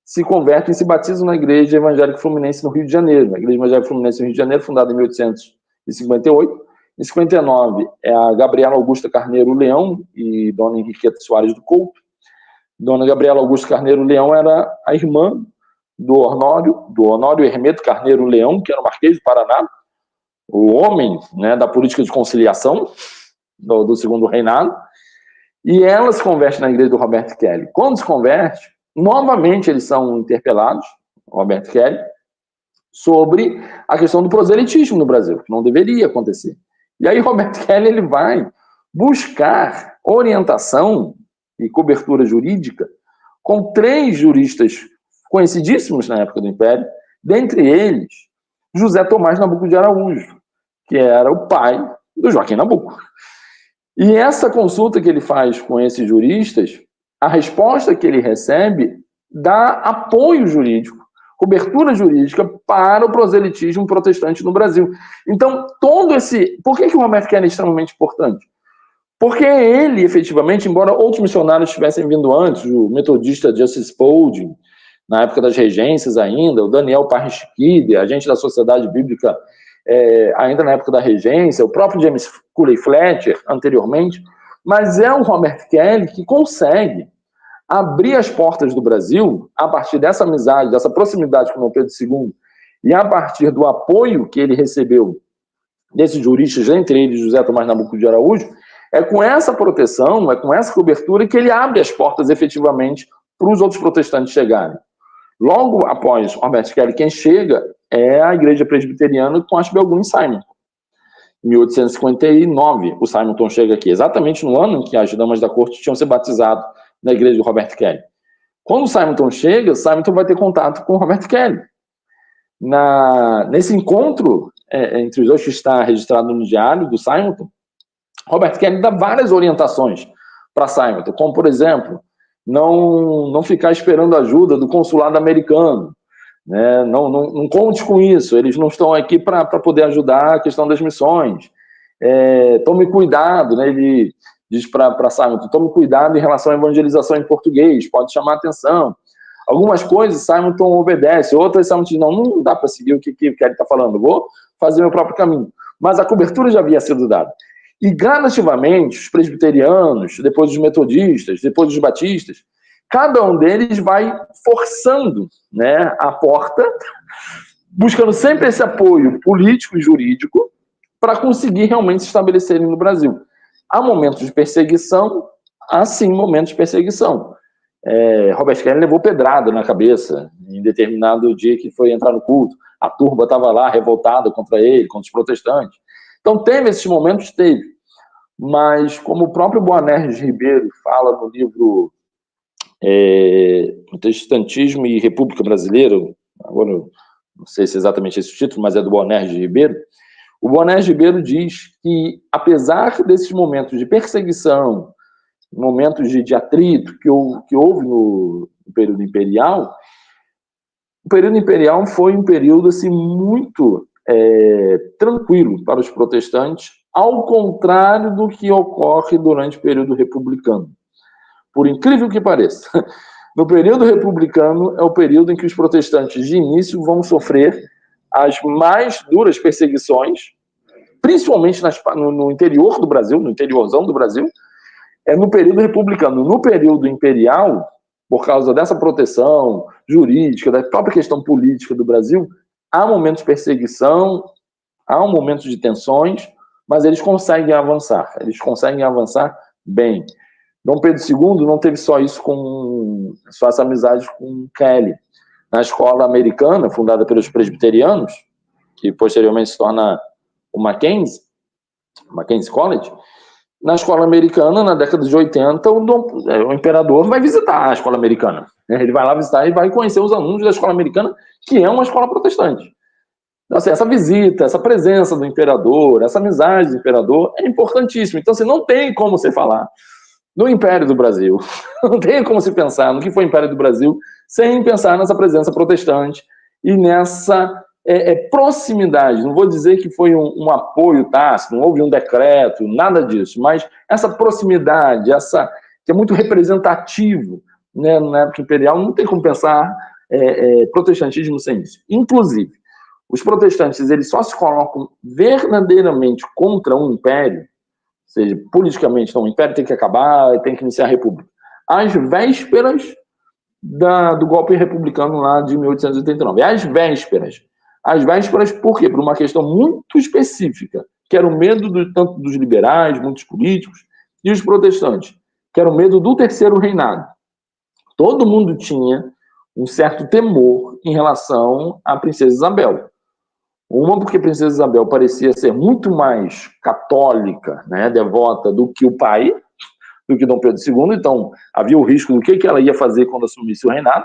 B: se convertem e se batizam na Igreja Evangélica Fluminense no Rio de Janeiro. A Igreja Evangélica Fluminense no Rio de Janeiro, fundada em 1858. Em 59, é a Gabriela Augusta Carneiro Leão e Dona Henriqueta Soares do Couto. Dona Gabriela Augusta Carneiro Leão era a irmã do Honório Hermeto Carneiro Leão, que era o Marquês do Paraná, o homem, né, da política de conciliação do Segundo Reinado. E ela se converte na igreja do Robert Kelly. Quando se converte, novamente eles são interpelados, Robert Kelly, sobre a questão do proselitismo no Brasil, que não deveria acontecer. E aí Robert Kelly ele vai buscar orientação e cobertura jurídica com 3 juristas conhecidíssimos na época do Império, dentre eles José Tomás Nabuco de Araújo, que era o pai do Joaquim Nabuco. E essa consulta que ele faz com esses juristas, a resposta que ele recebe dá apoio jurídico, cobertura jurídica para o proselitismo protestante no Brasil. Então, por que o Robert Kelly é extremamente importante? Porque ele, efetivamente, embora outros missionários tivessem vindo antes, o metodista Justice Spalding, na época das regências ainda, o Daniel Parrish Kidd, agente da Sociedade Bíblica, ainda na época da regência, o próprio James Cooley Fletcher, anteriormente, mas é o Robert Kelly que consegue abrir as portas do Brasil, a partir dessa amizade, dessa proximidade com Dom Pedro II, e a partir do apoio que ele recebeu desses juristas, entre eles José Tomás Nabuco de Araújo, é com essa proteção, é com essa cobertura que ele abre as portas efetivamente para os outros protestantes chegarem. Logo após Robert Kelly, quem chega é a Igreja Presbiteriana com Ashbel Simon. Em 1859, o Simonton chega aqui, exatamente no ano em que as damas da corte tinham se batizado na igreja de Robert Kelly. Quando o Simonton chega, Simonton vai ter contato com Robert Kelly. Nesse encontro entre os dois, que está registrado no diário do Simonton, Robert Kelly dá várias orientações para Simonton, como, por exemplo, não ficar esperando ajuda do consulado americano, né? Não conte com isso, eles não estão aqui para poder ajudar a questão das missões. Tome cuidado, né? Ele diz para Simonton, tome cuidado em relação à evangelização em português, pode chamar a atenção. Algumas coisas Simonton obedece, outras Simonton diz, não dá para seguir o que ele está falando, vou fazer meu próprio caminho. Mas a cobertura já havia sido dada. E gradativamente, os presbiterianos, depois os metodistas, depois os batistas, cada um deles vai forçando, né, a porta, buscando sempre esse apoio político e jurídico para conseguir realmente se estabelecerem no Brasil. Há momentos de perseguição, há sim momentos de perseguição. Robert Kelly levou pedrada na cabeça em determinado dia que foi entrar no culto. A turba estava lá revoltada contra ele, contra os protestantes. Então teve esses momentos, teve. Mas como o próprio Boanerges Ribeiro fala no livro Protestantismo e República Brasileira, agora não sei se é exatamente esse o título, mas é do Boanerges Ribeiro, o Boanerges Ribeiro diz que, apesar desses momentos de perseguição, momentos de atrito que houve no período imperial, o período imperial foi um período assim, muito tranquilo para os protestantes, ao contrário do que ocorre durante o período republicano. Por incrível que pareça, no período republicano é o período em que os protestantes de início vão sofrer as mais duras perseguições, principalmente no interior do Brasil, no interiorzão do Brasil, no período republicano. No período imperial, por causa dessa proteção jurídica, da própria questão política do Brasil, há momentos de perseguição, há um momento de tensões, mas eles conseguem avançar bem. Dom Pedro II não teve só essa amizade com Kelly. Na escola americana, fundada pelos presbiterianos, que posteriormente se torna o Mackenzie College, na escola americana, na década de 80, o imperador vai visitar a escola americana. Ele vai lá visitar e vai conhecer os alunos da escola americana, que é uma escola protestante. Então, assim, essa visita, essa presença do imperador, essa amizade do imperador é importantíssima. Então, assim, não tem como você falar no Império do Brasil, não tem como se pensar no que foi o Império do Brasil sem pensar nessa presença protestante e nessa proximidade. Não vou dizer que foi um apoio tácito, não houve um decreto, nada disso, mas essa proximidade, que é muito representativo, né, na época imperial, não tem como pensar protestantismo sem isso. Inclusive, os protestantes eles só se colocam verdadeiramente contra um império, ou seja, politicamente, então, o império tem que acabar e tem que iniciar a república, às vésperas do golpe republicano lá de 1889. Às vésperas. Às vésperas, por quê? Por uma questão muito específica, que era o medo tanto dos liberais, muitos políticos, e os protestantes, que era o medo do terceiro reinado. Todo mundo tinha um certo temor em relação à princesa Isabel. Uma, porque a princesa Isabel parecia ser muito mais católica, né, devota do que o pai, do que Dom Pedro II, então havia o risco do que ela ia fazer quando assumisse o reinado,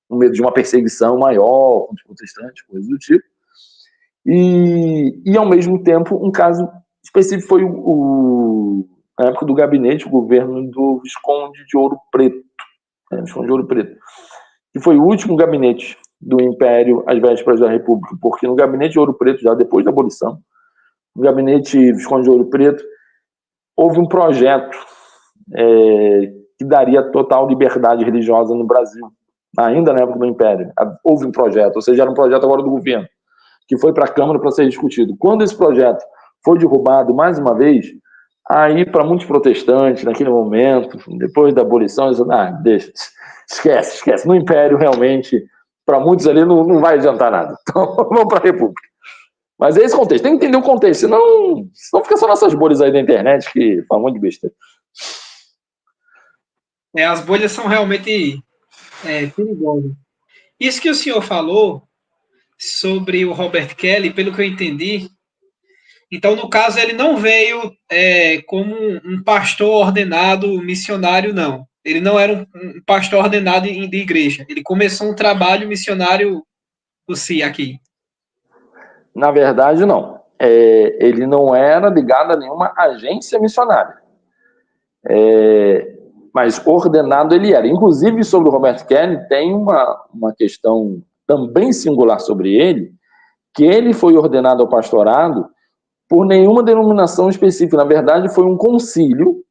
B: com medo de uma perseguição maior contra os protestantes, coisas do tipo. E ao mesmo tempo, um caso específico foi na época do gabinete, o governo do Visconde de Ouro Preto, Visconde de Ouro Preto, que foi o último gabinete do Império às vésperas da República, porque no gabinete de Ouro Preto, já depois da abolição, no gabinete Visconde de Ouro Preto, houve um projeto que daria total liberdade religiosa no Brasil, ainda na época do Império. Houve um projeto, ou seja, era um projeto agora do governo, que foi para a Câmara para ser discutido. Quando esse projeto foi derrubado mais uma vez, aí para muitos protestantes, naquele momento, depois da abolição, eles disseram, deixa, esquece. No Império, realmente, para muitos ali não vai adiantar nada. Então, vamos para a República. Mas é esse contexto, tem que entender o contexto, senão fica só nessas bolhas aí da internet que falam um monte de besteira.
A: As bolhas são realmente perigosas. Isso que o senhor falou sobre o Robert Kelly, pelo que eu entendi, então, no caso, ele não veio como um pastor ordenado missionário, não. Ele não era um pastor ordenado de igreja. Ele começou um trabalho missionário por si aqui.
B: Na verdade, não. Ele não era ligado a nenhuma agência missionária. Mas ordenado ele era. Inclusive, sobre o Robert Kelly, tem uma questão também singular sobre ele, que ele foi ordenado ao pastorado por nenhuma denominação específica. Na verdade, foi um concílio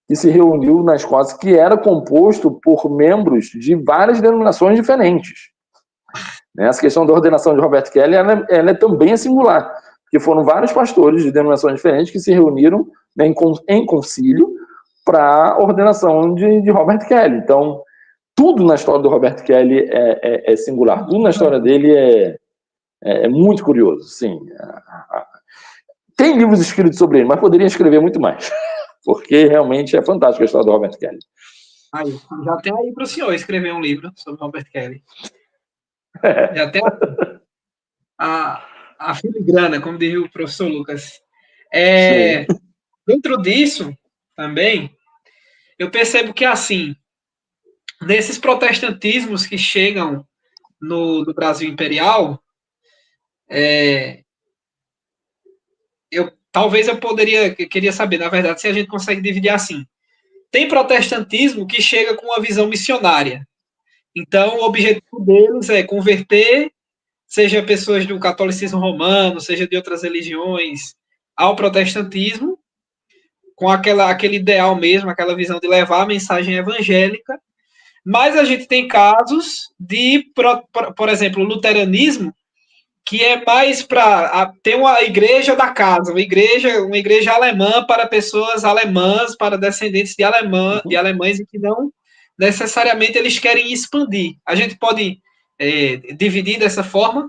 B: que se reuniu na Escócia, que era composto por membros de várias denominações diferentes. Essa questão da ordenação de Robert Kelly, ela é também singular, porque foram vários pastores de denominações diferentes que se reuniram, né, em concílio para a ordenação de Robert Kelly. Então, tudo na história do Robert Kelly é singular. Tudo na história dele é muito curioso, sim. Tem livros escritos sobre ele, mas poderia escrever muito mais, porque realmente é fantástica a história do Robert Kelly.
C: Aí, já tem aí para o senhor escrever um livro sobre Robert Kelly. Já tem a filigrana, como diria o professor Lucas. Dentro disso, também, eu percebo que, assim, nesses protestantismos que chegam no Brasil imperial, talvez eu queria saber, na verdade, se a gente consegue dividir assim. Tem protestantismo que chega com uma visão missionária. Então, o objetivo deles é converter, seja pessoas do catolicismo romano, seja de outras religiões, ao protestantismo, com aquele ideal mesmo, aquela visão de levar a mensagem evangélica. Mas a gente tem casos de, por exemplo, o luteranismo, que é mais para ter uma igreja da casa, uma igreja alemã para pessoas alemãs, para descendentes de alemães, e que não necessariamente eles querem expandir. A gente pode dividir dessa forma?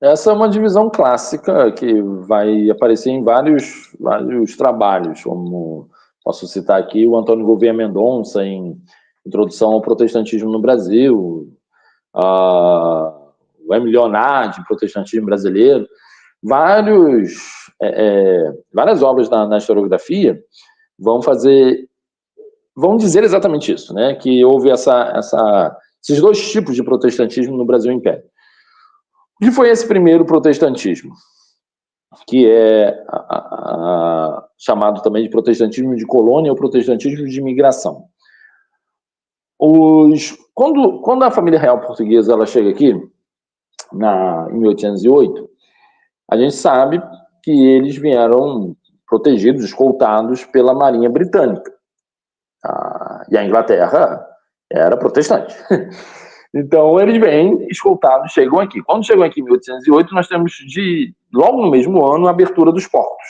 B: Essa é uma divisão clássica que vai aparecer em vários trabalhos, como posso citar aqui o Antônio Gouveia Mendonça em Introdução ao Protestantismo no Brasil, o Emílio Leonardi, Protestantismo Brasileiro, várias obras na historiografia vão dizer exatamente isso, né? Que houve esses dois tipos de protestantismo no Brasil Império. O que foi esse primeiro protestantismo? Que é chamado também de protestantismo de colônia ou protestantismo de imigração. Quando a família real portuguesa ela chega aqui, em 1808, a gente sabe que eles vieram protegidos, escoltados pela Marinha Britânica. E a Inglaterra era protestante. Então, eles vêm escoltados, chegam aqui. Quando chegam aqui em 1808, nós temos, logo no mesmo ano, a abertura dos portos,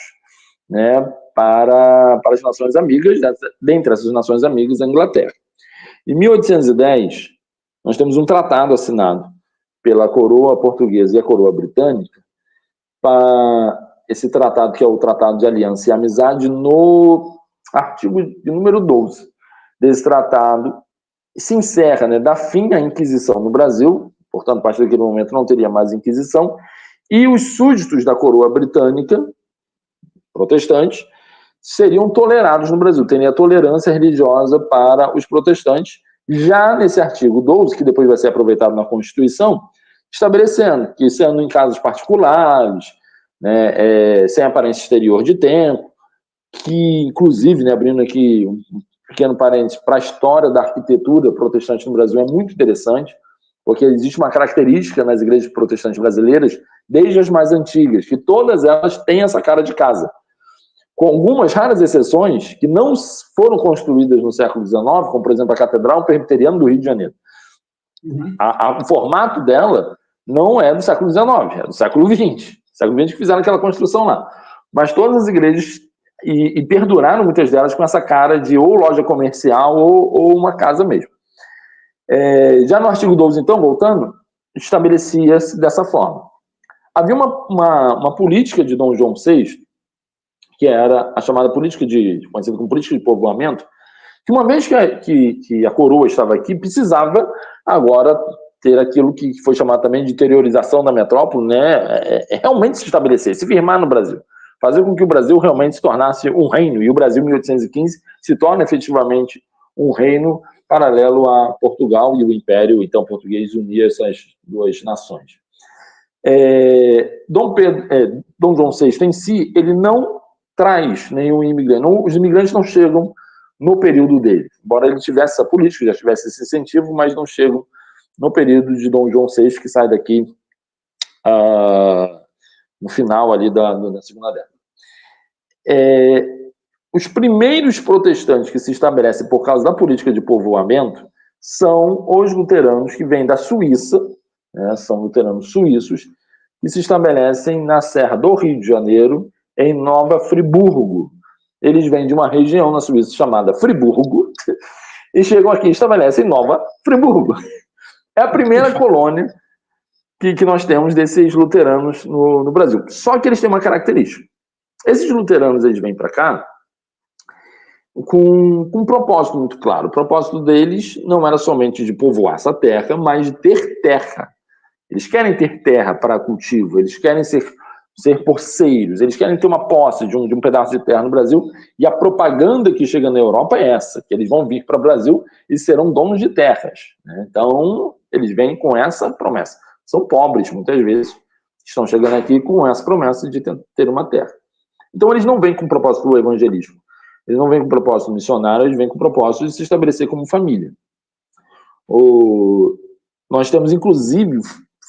B: né, para as nações amigas, dentre essas nações amigas, a Inglaterra. Em 1810, nós temos um tratado assinado pela coroa portuguesa e a coroa britânica, para esse tratado, que é o Tratado de Aliança e Amizade, no artigo de número 12 desse tratado, se encerra, né, dá fim à Inquisição no Brasil, portanto, a partir daquele momento não teria mais Inquisição, e os súditos da coroa britânica, protestantes, seriam tolerados no Brasil, teria tolerância religiosa para os protestantes, já nesse artigo 12, que depois vai ser aproveitado na Constituição, estabelecendo que, sendo em casos particulares, né, sem aparência exterior de tempo, que, inclusive, né, abrindo aqui um pequeno parênteses, para a história da arquitetura protestante no Brasil é muito interessante, porque existe uma característica nas igrejas protestantes brasileiras, desde as mais antigas, que todas elas têm essa cara de casa, com algumas raras exceções que não foram construídas no século XIX, como, por exemplo, a Catedral Presbiteriana do Rio de Janeiro. O formato dela não é do século XIX, é do século XX. Século XX que fizeram aquela construção lá. Mas todas as igrejas, e perduraram muitas delas com essa cara de ou loja comercial ou uma casa mesmo. Já no artigo 12, então, voltando, estabelecia-se dessa forma. Havia uma política de Dom João VI, que era a chamada política conhecida como política de povoamento, que uma vez que a coroa estava aqui, precisava agora ter aquilo que foi chamado também de interiorização da metrópole, né, realmente se estabelecer, se firmar no Brasil, fazer com que o Brasil realmente se tornasse um reino, e o Brasil, em 1815, se torna efetivamente um reino paralelo a Portugal, e o Império, então, português unia essas duas nações. Dom João VI em si, ele não traz nenhum imigrante. Os imigrantes não chegam no período dele. Embora ele tivesse essa política, já tivesse esse incentivo, mas não chegam no período de Dom João VI, que sai daqui no final ali da segunda década. Os primeiros protestantes que se estabelecem por causa da política de povoamento são os luteranos que vêm da Suíça, né, são luteranos suíços, que se estabelecem na Serra do Rio de Janeiro, em Nova Friburgo. Eles vêm de uma região na Suíça chamada Friburgo e chegam aqui e estabelecem Nova Friburgo. É a primeira colônia que nós temos desses luteranos no Brasil. Só que eles têm uma característica. Esses luteranos, eles vêm para cá com um propósito muito claro. O propósito deles não era somente de povoar essa terra, mas de ter terra. Eles querem ter terra para cultivo, eles querem ser poceiros, eles querem ter uma posse de um pedaço de terra no Brasil, e a propaganda que chega na Europa é essa, que eles vão vir para o Brasil e serão donos de terras, né? Então, eles vêm com essa promessa. São pobres, muitas vezes, estão chegando aqui com essa promessa de ter uma terra. Então, eles não vêm com o propósito do evangelismo, eles não vêm com o propósito missionário, eles vêm com o propósito de se estabelecer como família. Nós temos, inclusive,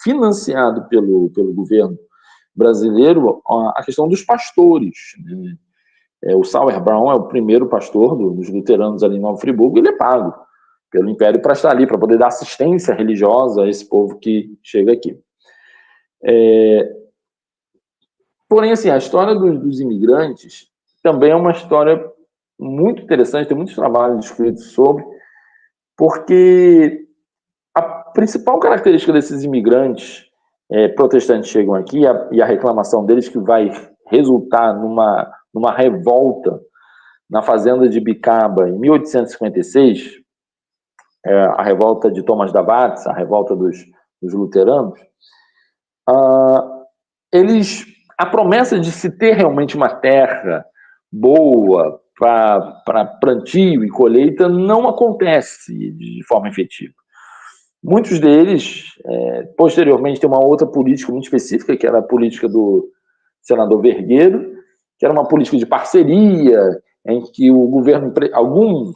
B: financiado pelo governo brasileiro a questão dos pastores, né? O Sauer Braun é o primeiro pastor dos luteranos ali em Nova Friburgo, ele é pago pelo Império para estar ali, para poder dar assistência religiosa a esse povo que chega aqui. Porém, assim, a história dos imigrantes também é uma história muito interessante, tem muitos trabalhos escritos sobre, porque a principal característica desses imigrantes protestantes chegam aqui, e a reclamação deles que vai resultar numa revolta na fazenda de Bicaba em 1856, a revolta de Thomas da Watts, a revolta dos luteranos, a promessa de se ter realmente uma terra boa para plantio e colheita não acontece de forma efetiva. Muitos deles, posteriormente, tem uma outra política muito específica, que era a política do senador Vergueiro, que era uma política de parceria, em que o governo, alguns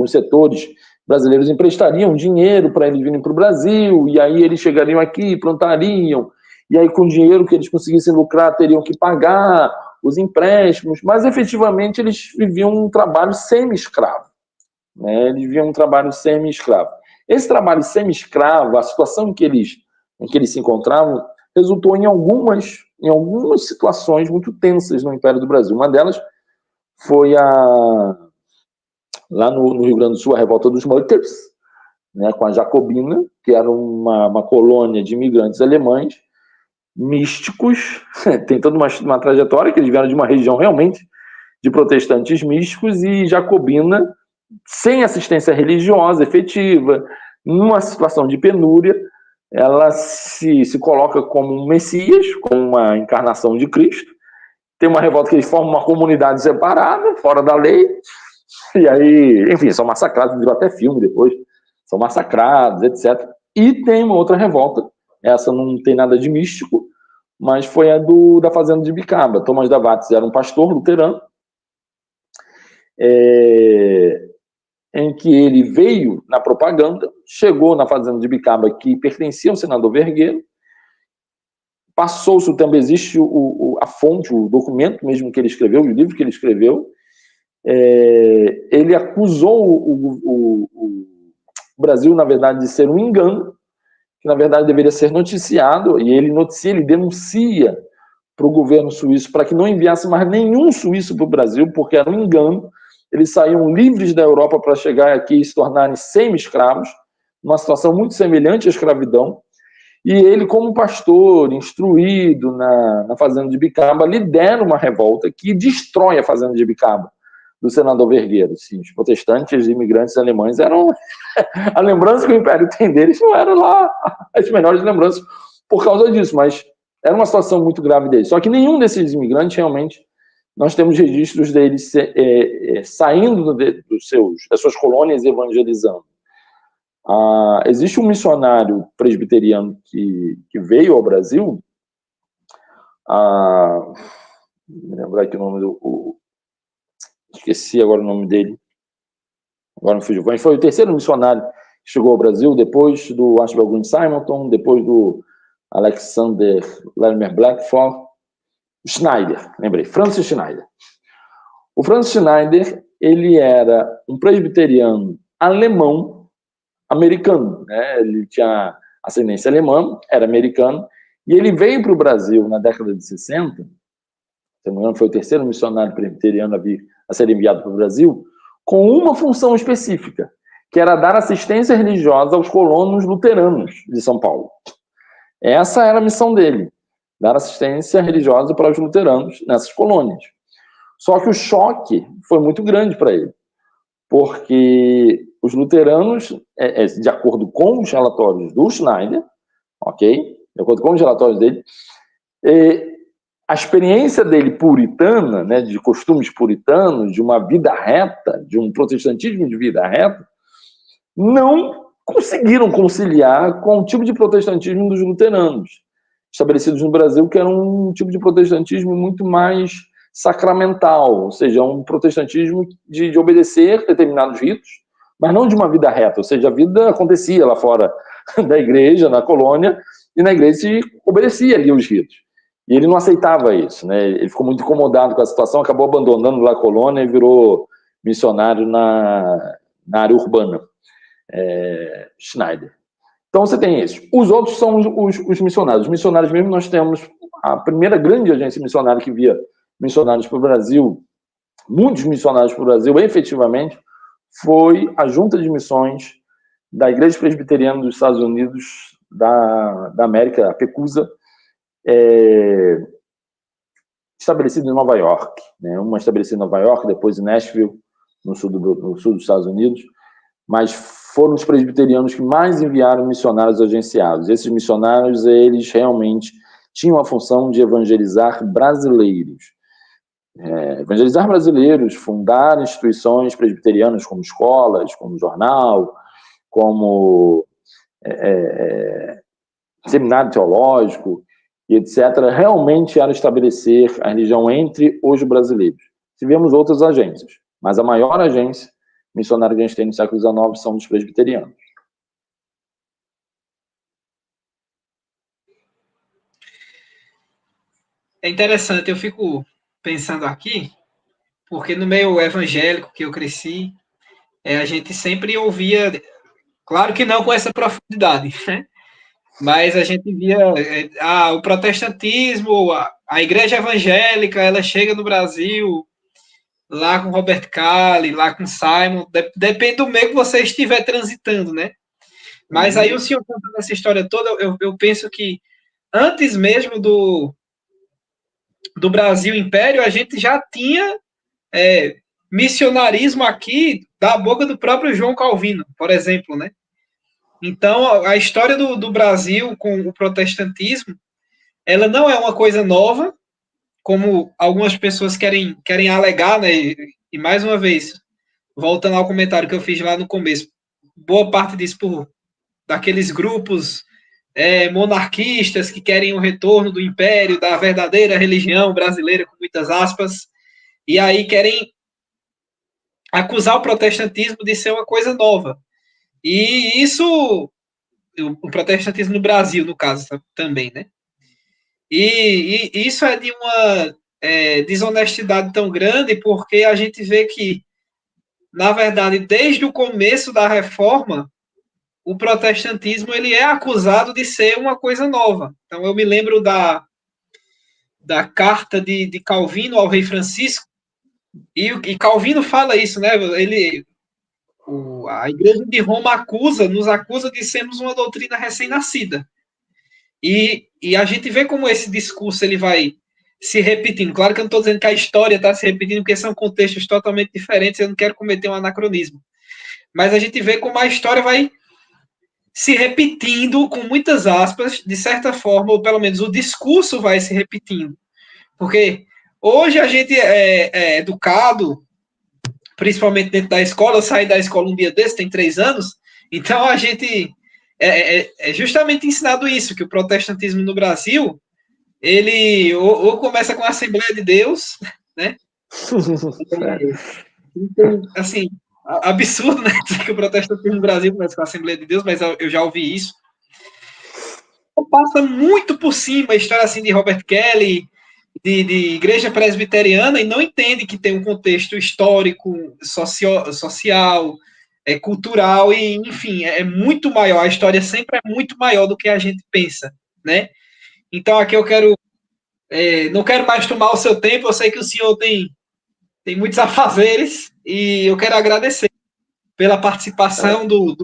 B: setores brasileiros emprestariam dinheiro para eles virem para o Brasil, e aí eles chegariam aqui, plantariam, e aí com o dinheiro que eles conseguissem lucrar, teriam que pagar os empréstimos, mas efetivamente eles viviam um trabalho semi-escravo, né? Eles viviam um trabalho semi-escravo. Esse trabalho semi-escravo, a situação em que eles se encontravam, resultou em algumas situações muito tensas no Império do Brasil. Uma delas foi lá no Rio Grande do Sul, a revolta dos Mutters, né, com a Jacobina, que era uma colônia de imigrantes alemães, místicos, tem toda uma trajetória, que eles vieram de uma região realmente de protestantes místicos, e Jacobina, sem assistência religiosa efetiva, numa situação de penúria, ela se coloca como um Messias, como uma encarnação de Cristo. Tem uma revolta que eles formam uma comunidade separada, fora da lei, e aí, enfim, são massacrados, virou até filme depois, são massacrados, etc. E tem uma outra revolta, essa não tem nada de místico, mas foi a da fazenda de Bicaba. Thomas da Watts era um pastor luterano, em que ele veio na propaganda, chegou na fazenda de Bicaba, que pertencia ao senador Vergueiro, passou-se, também existe a fonte, o documento mesmo que ele escreveu, o livro que ele escreveu, ele acusou o Brasil, na verdade, de ser um engano, que na verdade deveria ser noticiado, e ele denuncia para o governo suíço para que não enviasse mais nenhum suíço para o Brasil, porque era um engano. Eles saíam livres da Europa para chegar aqui e se tornarem semi-escravos, numa situação muito semelhante à escravidão. E ele, como pastor, instruído na fazenda de Bicaba, lidera uma revolta que destrói a fazenda de Bicaba, do senador Vergueiro. Sim, os protestantes e imigrantes alemães eram... A lembrança que o Império tem deles não era lá as melhores lembranças por causa disso, mas era uma situação muito grave deles. Só que nenhum desses imigrantes realmente... Nós temos registros deles saindo das suas colônias evangelizando. Existe um missionário presbiteriano que veio ao Brasil, me lembrar aqui o nome esqueci agora o nome dele, agora me fugiu, mas foi o terceiro missionário que chegou ao Brasil, depois do Archibald Green Simonton, depois do Alexander Latimer Blackford, Schneider, lembrei, Francis Schneider. O Francis Schneider, ele era um presbiteriano alemão, americano, né? Ele tinha ascendência alemã, era americano, e ele veio para o Brasil na década de 60, se não me engano, foi o terceiro missionário presbiteriano a ser enviado para o Brasil, com uma função específica, que era dar assistência religiosa aos colonos luteranos de São Paulo. Essa era a missão dele, dar assistência religiosa para os luteranos nessas colônias. Só que o choque foi muito grande para ele, porque os luteranos, de acordo com os relatórios do Schneider, ok? De acordo com os relatórios dele, a experiência dele puritana, né, de costumes puritanos, de uma vida reta, de um protestantismo de vida reta, não conseguiram conciliar com o tipo de protestantismo dos luteranos, estabelecidos no Brasil, que era um tipo de protestantismo muito mais sacramental, ou seja, um protestantismo de obedecer determinados ritos, mas não de uma vida reta, ou seja, a vida acontecia lá fora da igreja, na colônia, e na igreja se obedecia ali os ritos. E ele não aceitava isso, né? Ele ficou muito incomodado com a situação, acabou abandonando lá a colônia e virou missionário na área urbana. Schneider. Então você tem isso. Os outros são os missionários. Os missionários mesmo, nós temos a primeira grande agência missionária que via missionários para o Brasil, muitos missionários para o Brasil, efetivamente, foi a Junta de Missões da Igreja Presbiteriana dos Estados Unidos da América, a PECUSA, estabelecida em Nova York, né? Uma estabelecida em Nova York, depois em Nashville, no sul dos Estados Unidos, mas foram os presbiterianos que mais enviaram missionários agenciados. Esses missionários, eles realmente tinham a função de evangelizar brasileiros. Evangelizar brasileiros, fundar instituições presbiterianas como escolas, como jornal, como seminário teológico, e etc., realmente era estabelecer a religião entre os brasileiros. Tivemos outras agências, mas a maior agência missionária que a gente tem no século XIX são os presbiterianos.
C: É interessante, eu fico pensando aqui, porque no meio evangélico que eu cresci, a gente sempre ouvia, claro que não com essa profundidade, né? Mas a gente via o protestantismo, a igreja evangélica, ela chega no Brasil, lá com Robert Cali, lá com Simon, depende do meio que você estiver transitando, né? Mas aí o senhor contando essa história toda, eu penso que antes mesmo do Brasil Império, a gente já tinha missionarismo aqui da boca do próprio João Calvino, por exemplo, né? Então, a história do Brasil com o protestantismo, ela não é uma coisa nova, como algumas pessoas querem alegar, né? E mais uma vez, voltando ao comentário que eu fiz lá no começo, boa parte disso daqueles grupos monarquistas que querem o retorno do império, da verdadeira religião brasileira, com muitas aspas, e aí querem acusar o protestantismo de ser uma coisa nova. E isso, o protestantismo no Brasil, no caso, também, né? E isso é de uma desonestidade tão grande, porque a gente vê que, na verdade, desde o começo da reforma, o protestantismo ele é acusado de ser uma coisa nova. Então, eu me lembro da carta de Calvino ao rei Francisco, e Calvino fala isso, né? A Igreja de Roma nos acusa de sermos uma doutrina recém-nascida. E a gente vê como esse discurso ele vai se repetindo. Claro que eu não estou dizendo que a história está se repetindo, porque são contextos totalmente diferentes, eu não quero cometer um anacronismo. Mas a gente vê como a história vai se repetindo, com muitas aspas, de certa forma, ou pelo menos o discurso vai se repetindo. Porque hoje a gente é educado, principalmente dentro da escola, eu saí da escola um dia desse, tem 3 anos, Então, a gente é justamente ensinado isso, que o protestantismo no Brasil, ele ou começa com a Assembleia de Deus, né? Então, assim, absurdo, né? Dizer que o protestantismo no Brasil começa com a Assembleia de Deus, mas eu já ouvi isso. Passa muito por cima a história assim de Robert Kelly, de igreja presbiteriana, e não entende que tem um contexto histórico, social, cultural, e, enfim, é muito maior. A história sempre é muito maior do que a gente pensa, né? Então, aqui eu quero... não quero mais tomar o seu tempo, eu sei que o senhor tem muitos afazeres, e eu quero agradecer pela participação do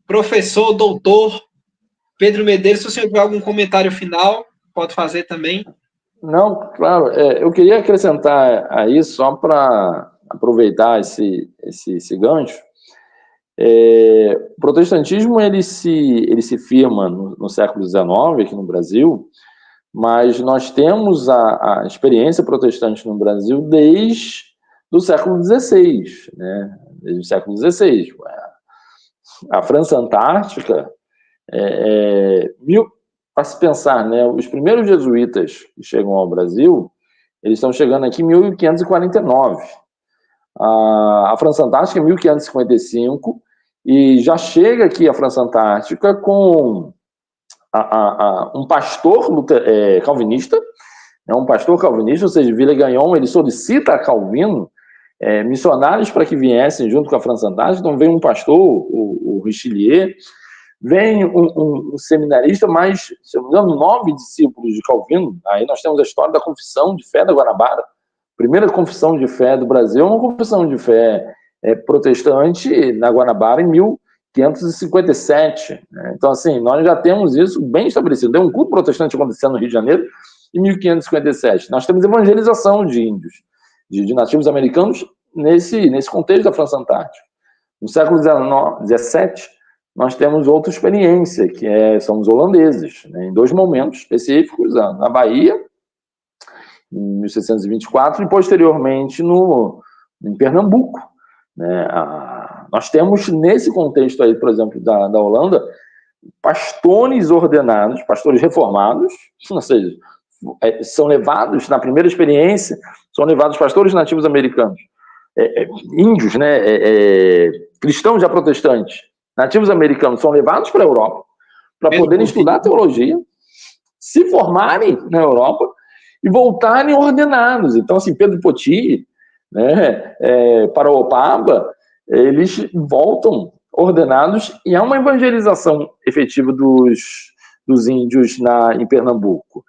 C: professor, doutor Pedro Medeiros. Se o senhor tiver algum comentário final, pode fazer também.
B: Não, claro, eu queria acrescentar a isso, só para aproveitar esse gancho. O protestantismo ele se firma no século XIX aqui no Brasil, mas nós temos a experiência protestante no Brasil desde o século XVI, né? Desde o século XVI. A França Antártica, para se pensar, né, os primeiros jesuítas que chegam ao Brasil, eles estão chegando aqui em 1549. A França Antártica em 1555, e já chega aqui a França Antártica com um pastor calvinista, um pastor calvinista, ou seja, Villegagnon, ele solicita a Calvino missionários para que viessem junto com a França Antártica. Então vem um pastor, o Richelieu, vem um seminarista, mas, se eu não me engano, 9 discípulos de Calvino. Aí nós temos a história da Confissão de Fé da Guanabara. A primeira confissão de fé do Brasil é uma confissão de fé protestante na Guanabara em 1557. Né? Então, assim, nós já temos isso bem estabelecido. Tem um culto protestante acontecendo no Rio de Janeiro em 1557. Nós temos evangelização de índios, de nativos americanos, nesse contexto da França Antártica. No século XVII, nós temos outra experiência, que são os holandeses, né, em 2 momentos específicos, na Bahia, em 1624, e posteriormente em Pernambuco. Né. Nós temos, nesse contexto aí, por exemplo, da Holanda, pastores ordenados, pastores reformados, ou seja, são levados, na primeira experiência, são levados pastores nativos americanos, índios, né, cristãos já protestantes, nativos americanos, são levados para a Europa para poderem estudar teologia, se formarem na Europa e voltarem ordenados. Então, assim, Pedro Poti, né, Paraopaba, eles voltam ordenados, e há uma evangelização efetiva dos índios em Pernambuco.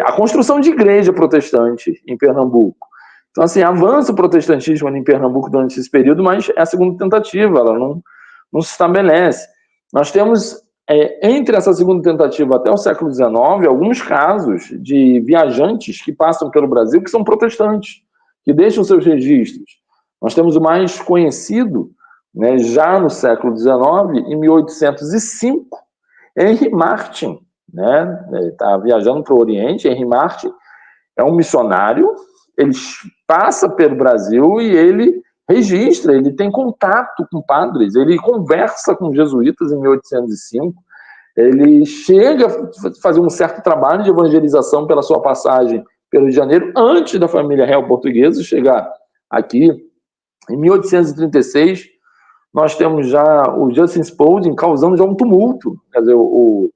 B: A construção de igreja protestante em Pernambuco. Então, assim, avança o protestantismo em Pernambuco durante esse período, mas é a segunda tentativa, ela não se estabelece. Nós temos, entre essa segunda tentativa até o século XIX, alguns casos de viajantes que passam pelo Brasil que são protestantes, que deixam seus registros. Nós temos o mais conhecido, né, já no século XIX, em 1805, Henry Martin, né, está viajando para o Oriente. Henry Martin é um missionário, ele passa pelo Brasil e ele registra, ele tem contato com padres, ele conversa com jesuítas em 1805, ele chega a fazer um certo trabalho de evangelização pela sua passagem pelo Rio de Janeiro, antes da família real portuguesa chegar aqui. Em 1836, nós temos já o Justin Spalding causando já um tumulto, quer dizer, o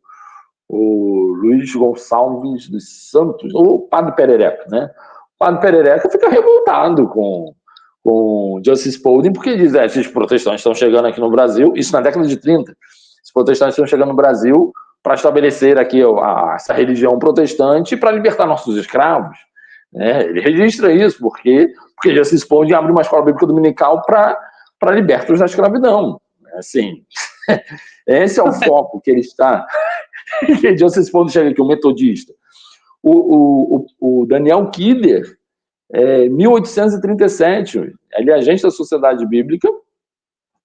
B: Luiz Gonçalves dos Santos, o Padre Perereca, né? O Padre Perereca fica revoltado com Justin Spalding, porque diz, esses protestantes estão chegando aqui no Brasil, isso na década de 30, os protestantes estão chegando no Brasil para estabelecer aqui essa religião protestante para libertar nossos escravos. Né? Ele registra isso, porque Justin Spalding abre uma escola bíblica dominical para libertos da escravidão. Assim, esse é o foco que ele está... que Justin Spalding chega aqui, o metodista. O Daniel Kidder, 1837, ele é agente da Sociedade Bíblica,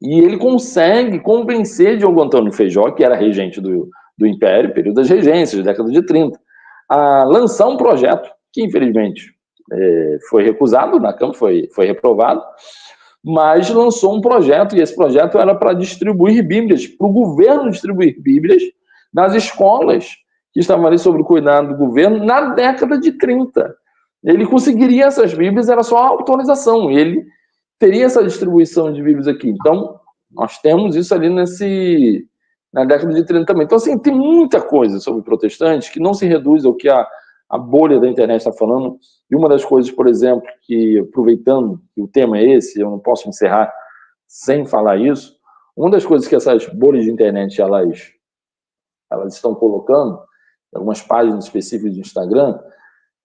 B: e ele consegue convencer Diogo Antônio Feijó, que era regente do Império, período das regências, década de 30, a lançar um projeto que, infelizmente, foi recusado na Câmara, foi reprovado, mas lançou um projeto, e esse projeto era para distribuir Bíblias, para o governo distribuir Bíblias nas escolas que estavam ali sob o cuidado do governo na década de 30. Ele conseguiria essas Bíblias, era só a autorização, ele teria essa distribuição de Bíblias aqui. Então, nós temos isso ali na década de 30 também. Então, assim, tem muita coisa sobre protestantes que não se reduz ao que a bolha da internet está falando. E uma das coisas, por exemplo, que, aproveitando que o tema é esse, eu não posso encerrar sem falar isso, uma das coisas que essas bolhas de internet, elas estão colocando, algumas páginas específicas do Instagram,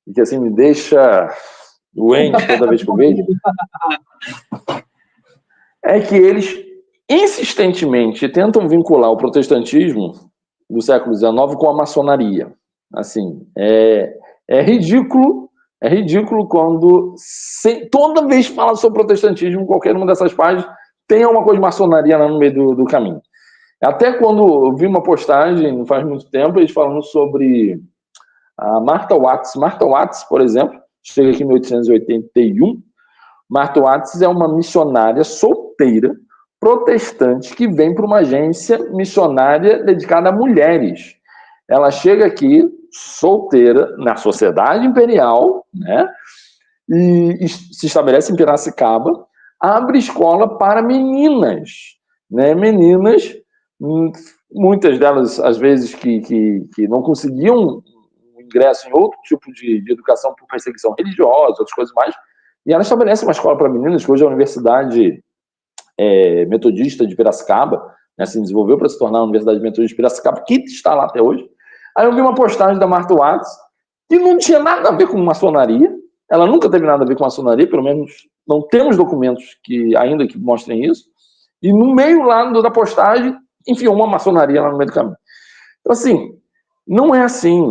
B: e que, assim, me deixa doente toda vez que eu vejo, é que eles insistentemente tentam vincular o protestantismo do século XIX com a maçonaria. Assim, é ridículo quando toda vez que fala sobre protestantismo, qualquer uma dessas páginas tem alguma coisa de maçonaria lá no meio do caminho. Até quando eu vi uma postagem, não faz muito tempo, eles falando sobre a Martha Watts. Martha Watts, por exemplo, chega aqui em 1881. Martha Watts é uma missionária solteira, protestante, que vem para uma agência missionária dedicada a mulheres. Ela chega aqui, solteira, na Sociedade Imperial, né? E se estabelece em Piracicaba, abre escola para meninas, né? Meninas, muitas delas, às vezes, que não conseguiam ingresso em outro tipo de educação por perseguição religiosa, outras coisas mais, e ela estabelece uma escola para meninas, que hoje é a Universidade Metodista de Piracicaba, né, se desenvolveu para se tornar a Universidade Metodista de Piracicaba, que está lá até hoje. Aí eu vi uma postagem da Martha Watts, que não tinha nada a ver com maçonaria, ela nunca teve nada a ver com maçonaria, pelo menos não temos documentos ainda que mostrem isso, e no meio lá da postagem, enfiou uma maçonaria lá no meio do caminho. Então, assim, não é assim.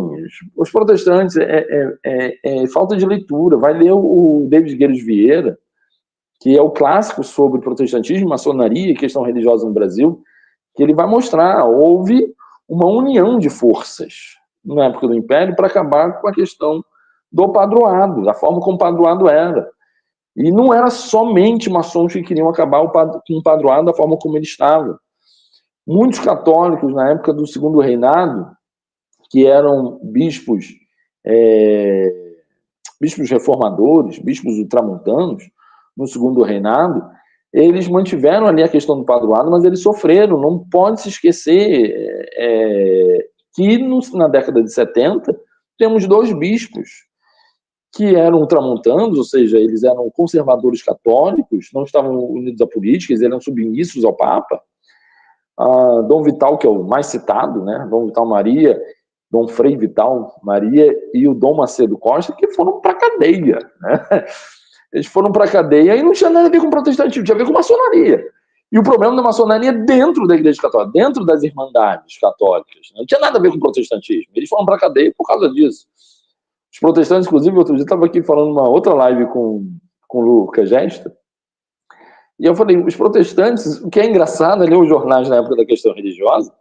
B: Os protestantes é falta de leitura. Vai ler o David Gueiros Vieira, que é o clássico sobre protestantismo, maçonaria e questão religiosa no Brasil, que ele vai mostrar, houve uma união de forças na época do Império para acabar com a questão do padroado, da forma como o padroado era. E não era somente maçons que queriam acabar com o padroado da forma como ele estava. Muitos católicos, na época do Segundo Reinado, que eram bispos reformadores, bispos ultramontanos, no Segundo Reinado, eles mantiveram ali a questão do padroado, mas eles sofreram. Não pode se esquecer que na década de 70 temos 2 bispos que eram ultramontanos, ou seja, eles eram conservadores católicos, não estavam unidos à política, eles eram submissos ao Papa. Dom Vital, que é o mais citado, né? Dom Vital Maria, Dom Frei Vital Maria e o Dom Macedo Costa, que foram para a cadeia, né? Eles foram para a cadeia e não tinha nada a ver com protestantismo, tinha a ver com maçonaria. E o problema da maçonaria dentro da Igreja Católica, dentro das irmandades católicas, né? Não tinha nada a ver com protestantismo. Eles foram para a cadeia por causa disso. Os protestantes, inclusive, outro dia eu estava aqui falando numa outra live com o Lucas Gesta, e eu falei, os protestantes, o que é engraçado é ler os jornais na época da questão religiosa,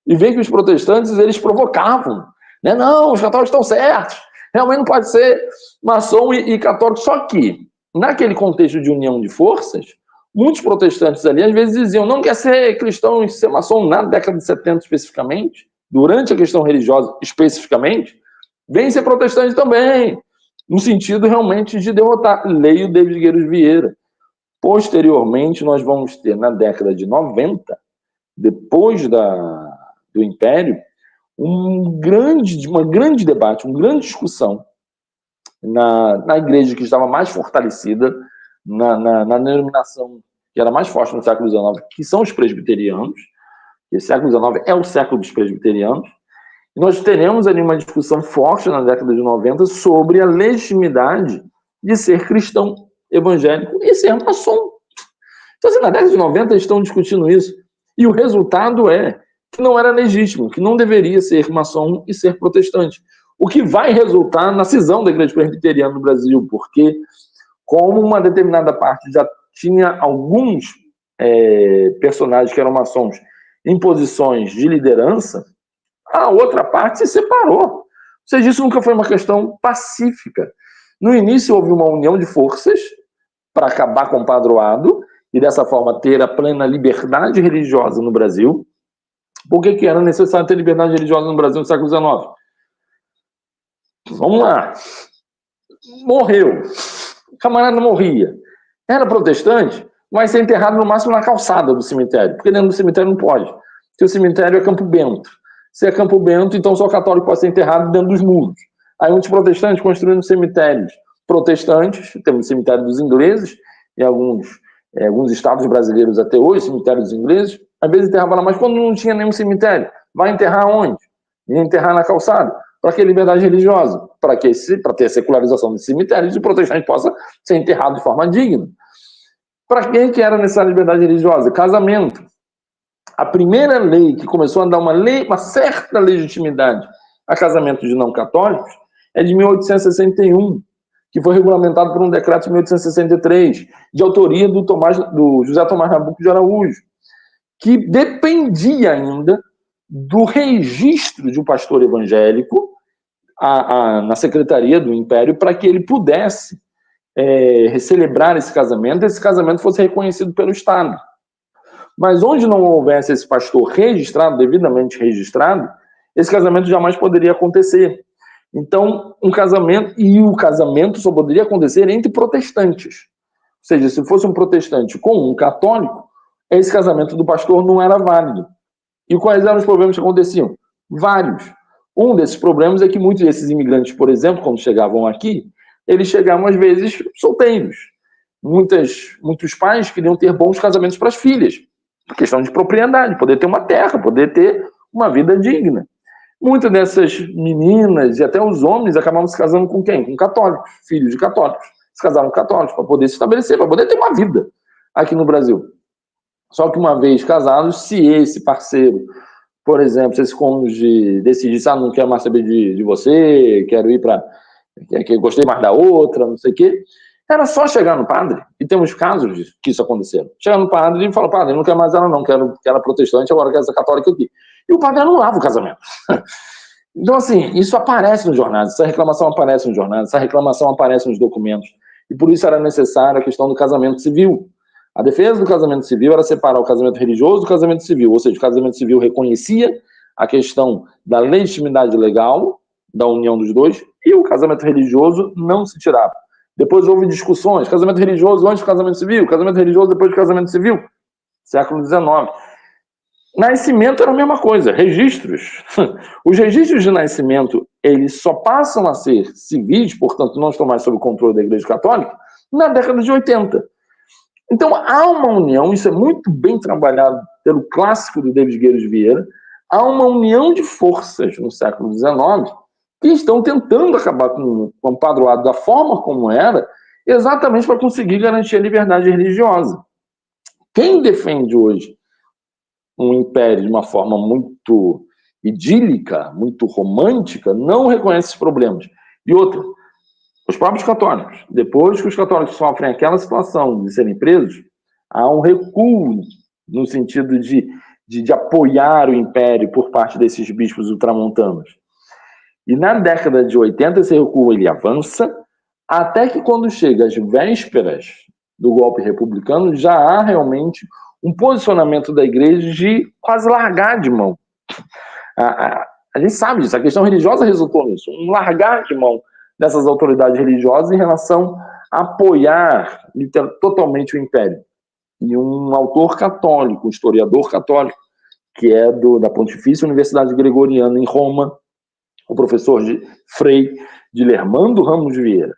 B: e ver que os protestantes, eles provocavam, né? Não, os católicos estão certos, realmente não pode ser maçom e católico. Só que, naquele contexto de união de forças, muitos protestantes ali, às vezes diziam, não quer ser cristão e ser maçom na década de 70 especificamente, durante a questão religiosa especificamente, vem ser protestante também, no sentido realmente de derrotar. Leia o David Gueiros Vieira. Posteriormente, nós vamos ter, na década de 90, depois do Império, um grande debate, uma grande discussão na igreja que estava mais fortalecida, na denominação que era mais forte no século XIX, que são os presbiterianos. E o século XIX é o século dos presbiterianos. E nós teremos ali uma discussão forte na década de 90 sobre a legitimidade de ser cristão evangélico e ser maçom. Então, assim, na década de 90 eles estão discutindo isso. E o resultado é que não era legítimo, que não deveria ser maçom e ser protestante. O que vai resultar na cisão da Igreja Presbiteriana no Brasil, porque como uma determinada parte já tinha alguns personagens que eram maçons em posições de liderança, a outra parte se separou. Ou seja, isso nunca foi uma questão pacífica. No início houve uma união de forças, para acabar com o padroado e dessa forma ter a plena liberdade religiosa no Brasil. Por que era necessário ter liberdade religiosa no Brasil no século XIX? Vamos lá. Morreu. O camarada morria. Era protestante, vai ser enterrado no máximo na calçada do cemitério, porque dentro do cemitério não pode. Porque o cemitério é Campo Bento. Se é Campo Bento, então só católico pode ser enterrado dentro dos muros. Aí muitos protestantes construindo cemitérios protestantes, temos o cemitério dos ingleses, em alguns estados brasileiros até hoje, cemitério dos ingleses, às vezes enterrava lá, mas quando não tinha nenhum cemitério, vai enterrar onde? Ia enterrar na calçada. Para que liberdade religiosa? Para ter a secularização dos cemitérios e o protestante possa ser enterrado de forma digna. Para quem que era necessária liberdade religiosa? Casamento. A primeira lei que começou a dar uma certa legitimidade a casamento de não católicos é de 1861, que foi regulamentado por um decreto de 1863, de autoria do José Tomás Nabuco de Araújo, que dependia ainda do registro de um pastor evangélico na Secretaria do Império para que ele pudesse celebrar esse casamento fosse reconhecido pelo Estado. Mas onde não houvesse esse pastor registrado, devidamente registrado, esse casamento jamais poderia acontecer. Então, o casamento só poderia acontecer entre protestantes. Ou seja, se fosse um protestante com um católico, esse casamento do pastor não era válido. E quais eram os problemas que aconteciam? Vários. Um desses problemas é que muitos desses imigrantes, por exemplo, quando chegavam aqui, eles chegavam às vezes solteiros. Muitos pais queriam ter bons casamentos para as filhas, por questão de propriedade, poder ter uma terra, poder ter uma vida digna. Muitas dessas meninas e até os homens acabavam se casando com quem? Com católicos, filhos de católicos. Se casavam com católicos para poder se estabelecer, para poder ter uma vida aqui no Brasil. Só que uma vez casados, se esse parceiro, por exemplo, se esse cônjuge decidisse, não quero mais saber de você, quero ir para... que gostei mais da outra, não sei o quê, era só chegar no padre, e temos casos que isso aconteceu. Chegar no padre e falar, padre, não quero mais ela não, quero que ela protestante, agora quero essa católica aqui. E o padre anulava o casamento. Então, assim, isso aparece nos jornais, essa reclamação aparece nos jornais, essa reclamação aparece nos documentos. E por isso era necessária a questão do casamento civil. A defesa do casamento civil era separar o casamento religioso do casamento civil, ou seja, o casamento civil reconhecia a questão da legitimidade legal da união dos dois e o casamento religioso não se tirava. Depois houve discussões, casamento religioso antes do casamento civil, casamento religioso depois do casamento civil, século XIX. Nascimento era a mesma coisa, registros. Os registros de nascimento, eles só passam a ser civis, portanto não estão mais sob o controle da Igreja Católica, na década de 80. Então há uma união, isso é muito bem trabalhado pelo clássico do David Gueiros Vieira, há uma união de forças no século XIX que estão tentando acabar com o padroado da forma como era, exatamente para conseguir garantir a liberdade religiosa. Quem defende hoje um império de uma forma muito idílica, muito romântica, não reconhece esses problemas. E outra, os próprios católicos, depois que os católicos sofrem aquela situação de serem presos, há um recuo no sentido de apoiar o império por parte desses bispos ultramontanos. E na década de 80, esse recuo ele avança, até que quando chega às vésperas do golpe republicano, já há realmente um posicionamento da igreja de quase largar de mão. A gente sabe disso, a questão religiosa resultou nisso, um largar de mão dessas autoridades religiosas em relação a apoiar totalmente o império. E um autor católico, um historiador católico, que é da Pontifícia Universidade Gregoriana em Roma, o professor Frei Dilermando Ramos Vieira,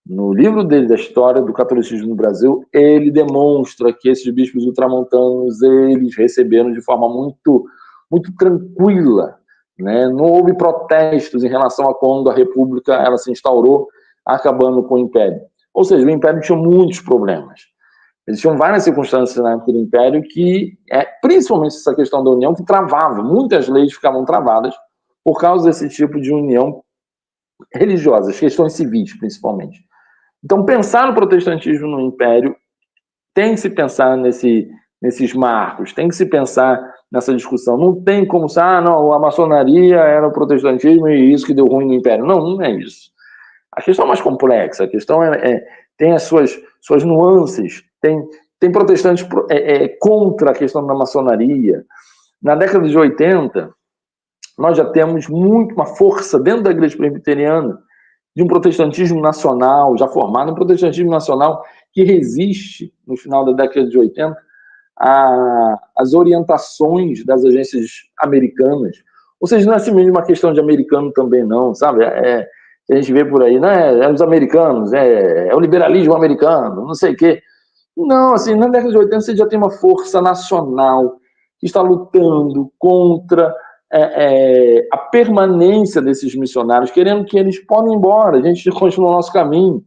B: no livro dele da História do Catolicismo no Brasil, ele demonstra que esses bispos ultramontanos, eles receberam de forma muito, muito tranquila, né? Não houve protestos em relação a quando a República ela se instaurou, acabando com o Império. Ou seja, o Império tinha muitos problemas. Existiam várias circunstâncias na época do Império que, principalmente essa questão da união, que travava, muitas leis ficavam travadas por causa desse tipo de união religiosa, as questões civis, principalmente. Então, pensar no protestantismo no Império tem que se pensar nesses marcos, tem que se pensar nessa discussão. Não tem como ser, não, a maçonaria era o protestantismo e isso que deu ruim no Império. Não, não é isso. A questão é mais complexa, a questão tem as suas nuances, tem protestantes contra a questão da maçonaria. Na década de 80, nós já temos uma força dentro da igreja presbiteriana de um protestantismo nacional, já formado, um protestantismo nacional que resiste, no final da década de 80, às orientações das agências americanas. Ou seja, não é assim mesmo uma questão de americano também, não, sabe? A gente vê por aí, né? É os americanos, é o liberalismo americano, não sei o quê. Não, assim, na década de 80 você já tem uma força nacional que está lutando contra a permanência desses missionários, querendo que eles podem ir embora, a gente continua o nosso caminho.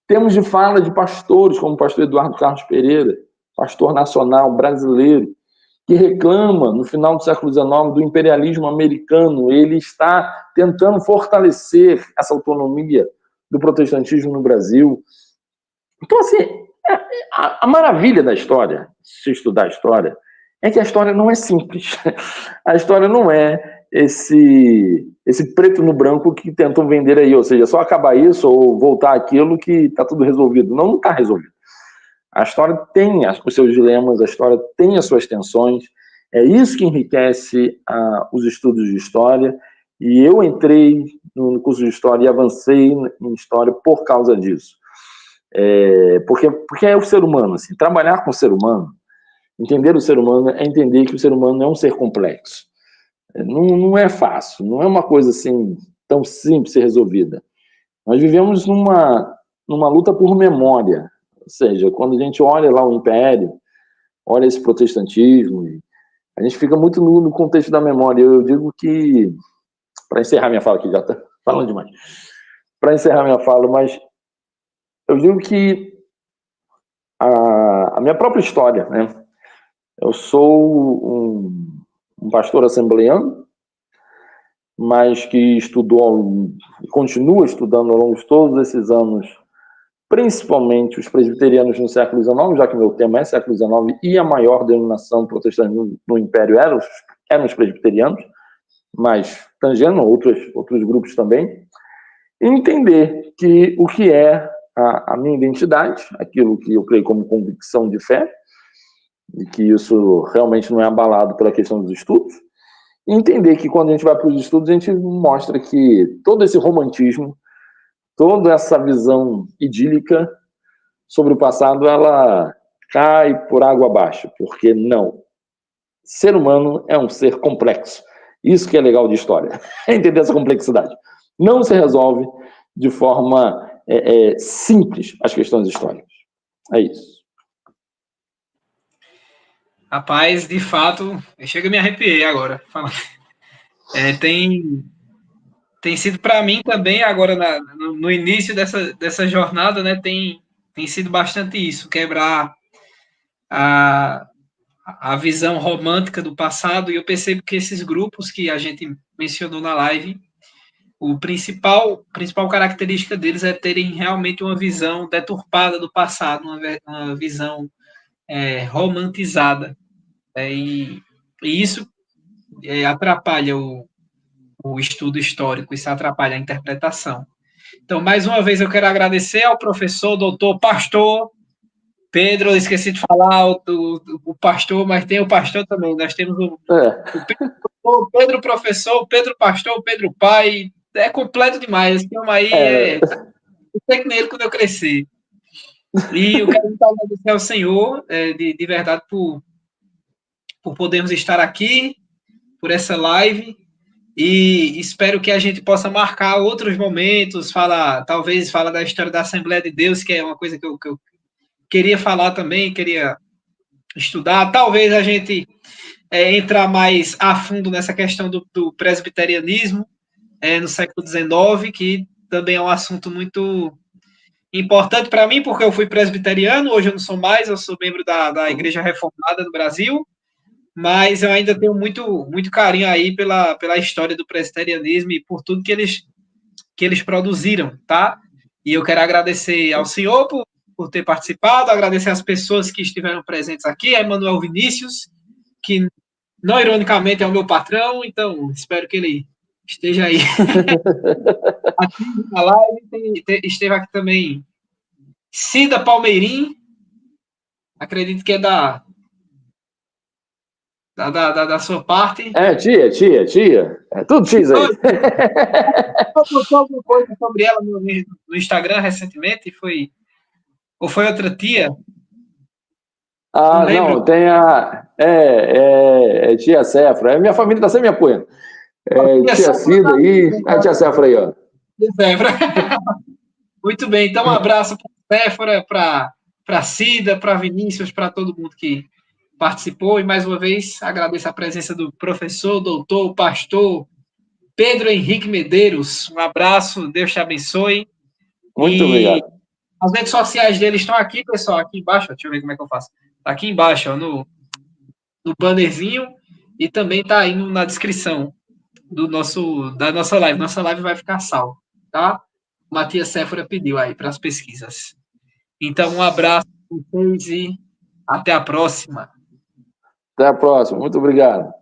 B: Temos de fala de pastores, como o pastor Eduardo Carlos Pereira, pastor nacional brasileiro, que reclama, no final do século XIX, do imperialismo americano. Ele está tentando fortalecer essa autonomia do protestantismo no Brasil. Então, assim, a maravilha da história, se estudar a história, é que a história não é simples. A história não é esse preto no branco que tentam vender aí, ou seja, só acabar isso ou voltar aquilo que está tudo resolvido. Não está resolvido. A história tem os seus dilemas, a história tem as suas tensões, é isso que enriquece os estudos de história, e eu entrei no curso de história e avancei em história por causa disso. Porque é o ser humano, assim, trabalhar com o ser humano, entender o ser humano é entender que o ser humano é um ser complexo. Não é fácil, não é uma coisa assim tão simples de ser resolvida. Nós vivemos numa luta por memória, ou seja, quando a gente olha lá o Império, olha esse protestantismo, a gente fica muito no contexto da memória. Eu digo que, para encerrar minha fala aqui, já está falando demais, para encerrar minha fala, mas eu digo que a minha própria história, né? Eu sou um pastor assembleano, mas que continua estudando ao longo de todos esses anos, principalmente os presbiterianos no século XIX, já que meu tema é século XIX, e a maior denominação protestante no Império eram os presbiterianos, mas tangendo outros grupos também, e entender que o que é a minha identidade, aquilo que eu creio como convicção de fé, e que isso realmente não é abalado pela questão dos estudos, e entender que quando a gente vai para os estudos, a gente mostra que todo esse romantismo, toda essa visão idílica sobre o passado, ela cai por água abaixo, porque não. Ser humano é um ser complexo. Isso que é legal de história, é entender essa complexidade. Não se resolve de forma simples as questões históricas. É isso.
C: Rapaz, de fato, chega a me arrepiar agora. Tem sido para mim também, agora no início dessa jornada, né, tem sido bastante isso, quebrar a visão romântica do passado, e eu percebo que esses grupos que a gente mencionou na live, a principal característica deles é terem realmente uma visão deturpada do passado, uma visão romantizada. E isso atrapalha o estudo histórico, isso atrapalha a interpretação. Então, mais uma vez, eu quero agradecer ao professor, doutor, pastor Pedro. Eu esqueci de falar o pastor, mas tem o pastor também. Nós temos o Pedro professor, o Pedro pastor, o Pedro pai. É completo demais. Esse filme aí eu sei que nele quando eu cresci. E eu quero muito agradecer ao Senhor, de verdade, por podermos estar aqui, por essa live. E espero que a gente possa marcar outros momentos, talvez falar da história da Assembleia de Deus, que é uma coisa que eu queria falar também, queria estudar. Talvez a gente entrar mais a fundo nessa questão do presbiterianismo no século XIX, que também é um assunto muito importante para mim, porque eu fui presbiteriano, hoje eu não sou mais, eu sou membro da Igreja Reformada do Brasil, mas eu ainda tenho muito, muito carinho aí pela história do presbiterianismo e por tudo que eles produziram, tá? E eu quero agradecer ao senhor por ter participado, agradecer às pessoas que estiveram presentes aqui, a Emanuel Vinícius, que não ironicamente é o meu patrão, então espero que ele esteja aí aqui na live, esteve aqui também Cida Palmeirim, acredito que é da sua parte.
B: Tia. É tudo X aí.
C: Postou alguma coisa sobre ela no Instagram recentemente? Ou foi outra tia?
B: Ah, não, tem a. É tia Cefra. Minha família está sempre me apoiando. Tia Cida aí. A tia Cefra aí, ó.
C: Muito bem, então um abraço para a Séfora, para Cida, para Vinícius, para todo mundo que participou. E mais uma vez agradeço a presença do professor, doutor, pastor Pedro Henrique Medeiros. Um abraço, Deus te abençoe.
B: Muito obrigado.
C: As redes sociais dele estão aqui, pessoal, aqui embaixo. Deixa eu ver como é que eu faço. Está aqui embaixo, ó, no bannerzinho, e também está aí na descrição da nossa live. Nossa live vai ficar salva, tá? Matias Séfora pediu aí para as pesquisas. Então, um abraço para vocês e até a próxima.
B: Até a próxima. Muito obrigado.